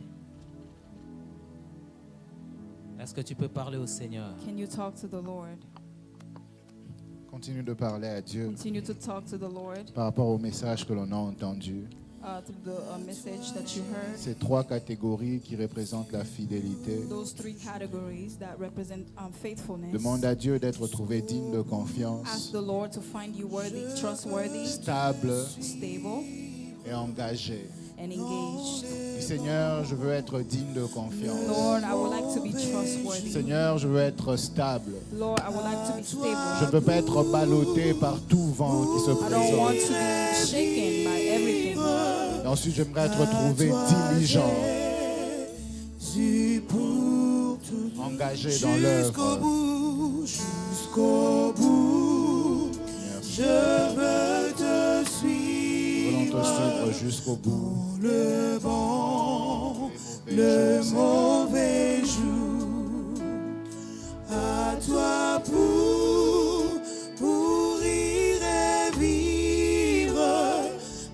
Est-ce que tu peux parler au Seigneur? Can you talk to the Lord? Continue de parler à Dieu Continue to talk to the Lord par rapport au message que l'on a entendu. to the message that you heard. Ces trois catégories qui représentent la fidélité. Those three categories that represent faithfulness. Demande à Dieu d'être trouvé digne de Ask confiance, the Lord to find you worthy, trustworthy, stable stable, et engagé. and engaged. Dis, Seigneur, je veux être digne de confiance. Lord, I would like to be trustworthy. Seigneur, je veux être stable. Lord, I would like to be Je stable. ne veux pas être ballotté par tout vent qui se I don't want présente. to be shaken by everything. Et ensuite, j'aimerais être trouvé diligent, engagé dans l'œuvre. Jusqu'au bout, Merci. je veux te Nous voulons te suivre. suivre jusqu'au bout. Le bon, le mauvais jour, à toi pour rire et vivre,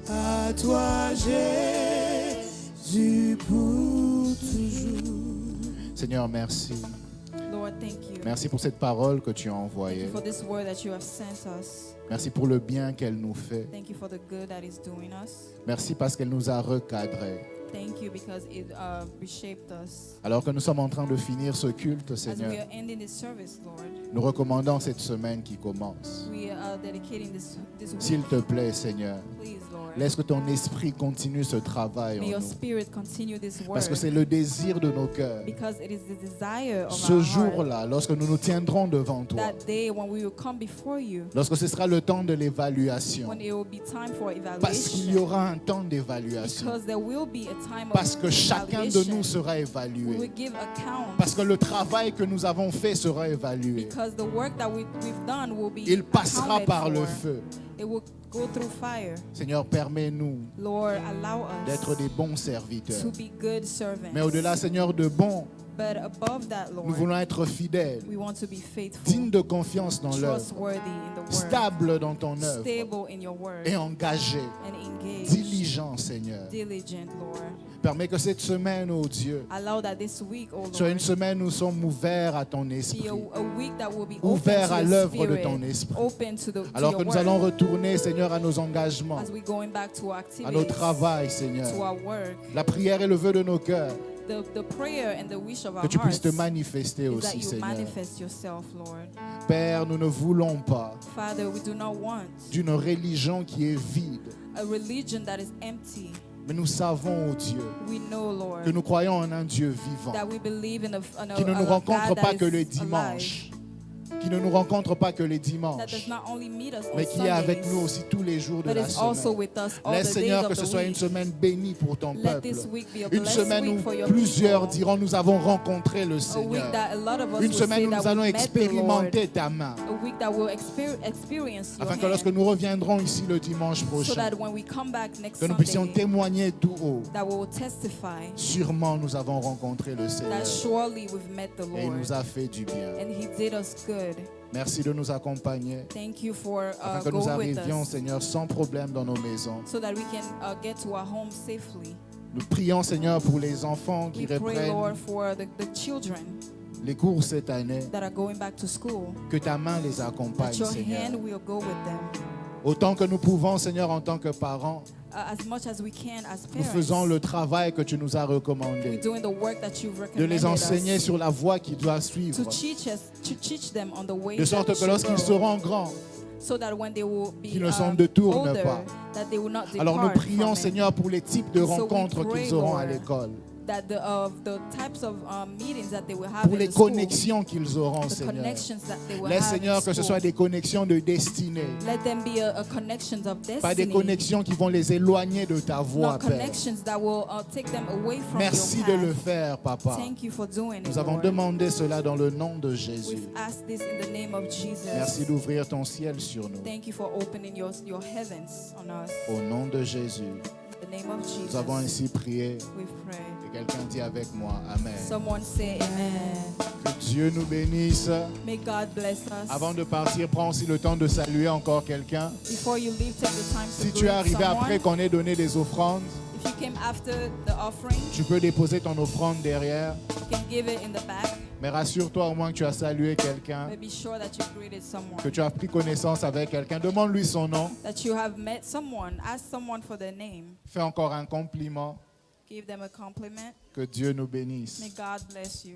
à toi Jésus pour toujours. Seigneur, merci. Lord, thank you. Merci pour cette parole que tu as Thank envoyée. you for this word that you have sent us. Merci pour le bien qu'elle nous fait. Thank you for the good that is doing us. Merci parce qu'elle nous a recadrés. Thank you because it reshaped us. Alors que nous sommes en train de finir ce culte, As we Seigneur, are ending this service, Lord, nous recommandons cette semaine qui commence. we are dedicating this S'il week. te plaît, Seigneur, Please, Lord, Laisse que ton esprit continue ce travail en May your nous. spirit continue this work. Parce que c'est le désir de nos cœurs. Because it is the desire of Ce our heart. jour-là, lorsque nous nous tiendrons devant toi, That day when we will come before you. lorsque ce sera le temps de l'évaluation, When it will be time for parce qu'il y evaluation. aura un temps d'évaluation, Because there will be a time parce of que chacun de nous evaluation. sera We évalué, will give account. parce que le travail que nous avons fait sera évalué. Because the work that we've done will be Il passera accounted par le for. feu. It will go through fire. Seigneur, permets-nous Lord, allow d'être us des bons serviteurs. to be good servants. Mais au-delà, Seigneur, de bons, But above that, nous Lord, voulons être fidèles, we want to be faithful, dignes de confiance dans l'œuvre, trustworthy in the word, stables dans ton œuvre stable in your word, et engagés, and engaged, diligents, Seigneur. diligent, Lord. Permets que cette semaine, oh Dieu, Allow that this week, oh soit une Lord, semaine où nous sommes ouverts à ton be esprit, a week that will be ouverts open à to your l'œuvre de spirit, ton esprit. open to Alors your que nous word, allons retourner, Seigneur, à nos engagements, as we going back to our à activities, nos travails, to Seigneur. our work. La prière et le vœu de nos cœurs, The prayer and the wish of our que tu puisses hearts te manifester is that aussi, you Seigneur. manifest yourself, Lord. Père, nous ne voulons pas Father, we do not want d'une religion qui est vide, a religion that is empty. mais nous savons, oh Dieu, We know, Lord, que nous croyons en un Dieu vivant, that we believe in a qui ne nous God rencontre that pas is que le alive, dimanche, qui ne nous rencontre pas que les that dimanches, does not only meet us on mais qui est avec Sundays, nous aussi tous les jours de but la is also semaine. with us all Laisse, the days Seigneur, of que ce the soit une week. semaine bénie pour ton Let peuple. this week be a Une blessed semaine week où for your plusieurs people. diront nous avons rencontré le A week Seigneur. that a lot of us Une will semaine say où that nous allons we met the Lord. expérimenter ta main. A week that will experience your Afin que lorsque hand, nous reviendrons ici le dimanche so prochain, that when we come back next que nous puissions Sunday, témoigner tout haut. that we will testify Sûrement nous avons rencontré le Seigneur that surely we've met the et il Lord nous a fait du bien. and He did us good. Merci de nous accompagner Thank you for afin que nous going with arrivions, us Seigneur, sans problème dans nos maisons. so that we can get to our home safely. Nous prions, Seigneur, pour les enfants qui We pray, Lord, reprennent for the children les cours cette année. that are going back to school, Que ta main les accompagne, that your Seigneur. hand will go with them. Autant que nous pouvons, Seigneur, en tant que parents, As much as we can as nous faisons parents, le travail que tu nous as we're recommandé. doing the work that you've De recommended les enseigner us, sur la voie qu'ils doivent suivre. to teach them on the way De sorte que lorsqu'ils seront grands, so that when they will be qu'ils ne s'en détournent older, pas. that they will not Alors nous depart prions, from it. Seigneur, pour les types de So we rencontres pray, qu'ils auront à Lord, l'école. That the types of meetings that they will have Pour in les the school, connexions qu'ils auront, the Seigneur. connections that they will Laisse, have Seigneur, in que ce school. soit des connexions de destinée. Let them be a connections of Pas des destiny, connexions qui vont les éloigner de ta voie, not Père. connections that will take them away from Merci your de path. le faire, Papa. Thank you for doing it, Nous avons Lord. demandé cela dans le nom de Jésus. We've asked this in the name of Jesus. Merci d'ouvrir ton ciel sur nous. Thank you for opening your heavens on us. Au nom de Jésus, In the name of Jesus, nous avons ainsi prié. we've prayed. Et quelqu'un dit avec moi, Amen. Someone say amen. Que Dieu nous bénisse. May God bless us. Avant de partir, prends aussi le temps de saluer encore quelqu'un. Before you leave, take the time to Si tu es greet arrivé someone. après qu'on ait donné des offrandes, If you came after the offering, tu peux déposer ton offrande derrière. you can give it in the back. Mais rassure-toi au moins que tu as salué quelqu'un, But be sure that you greeted someone. que tu as pris connaissance avec quelqu'un. Demande-lui son nom. That you have met someone. Ask someone for their name. Fais encore un compliment. Give them a compliment. Que Dieu nous bénisse. May God bless you.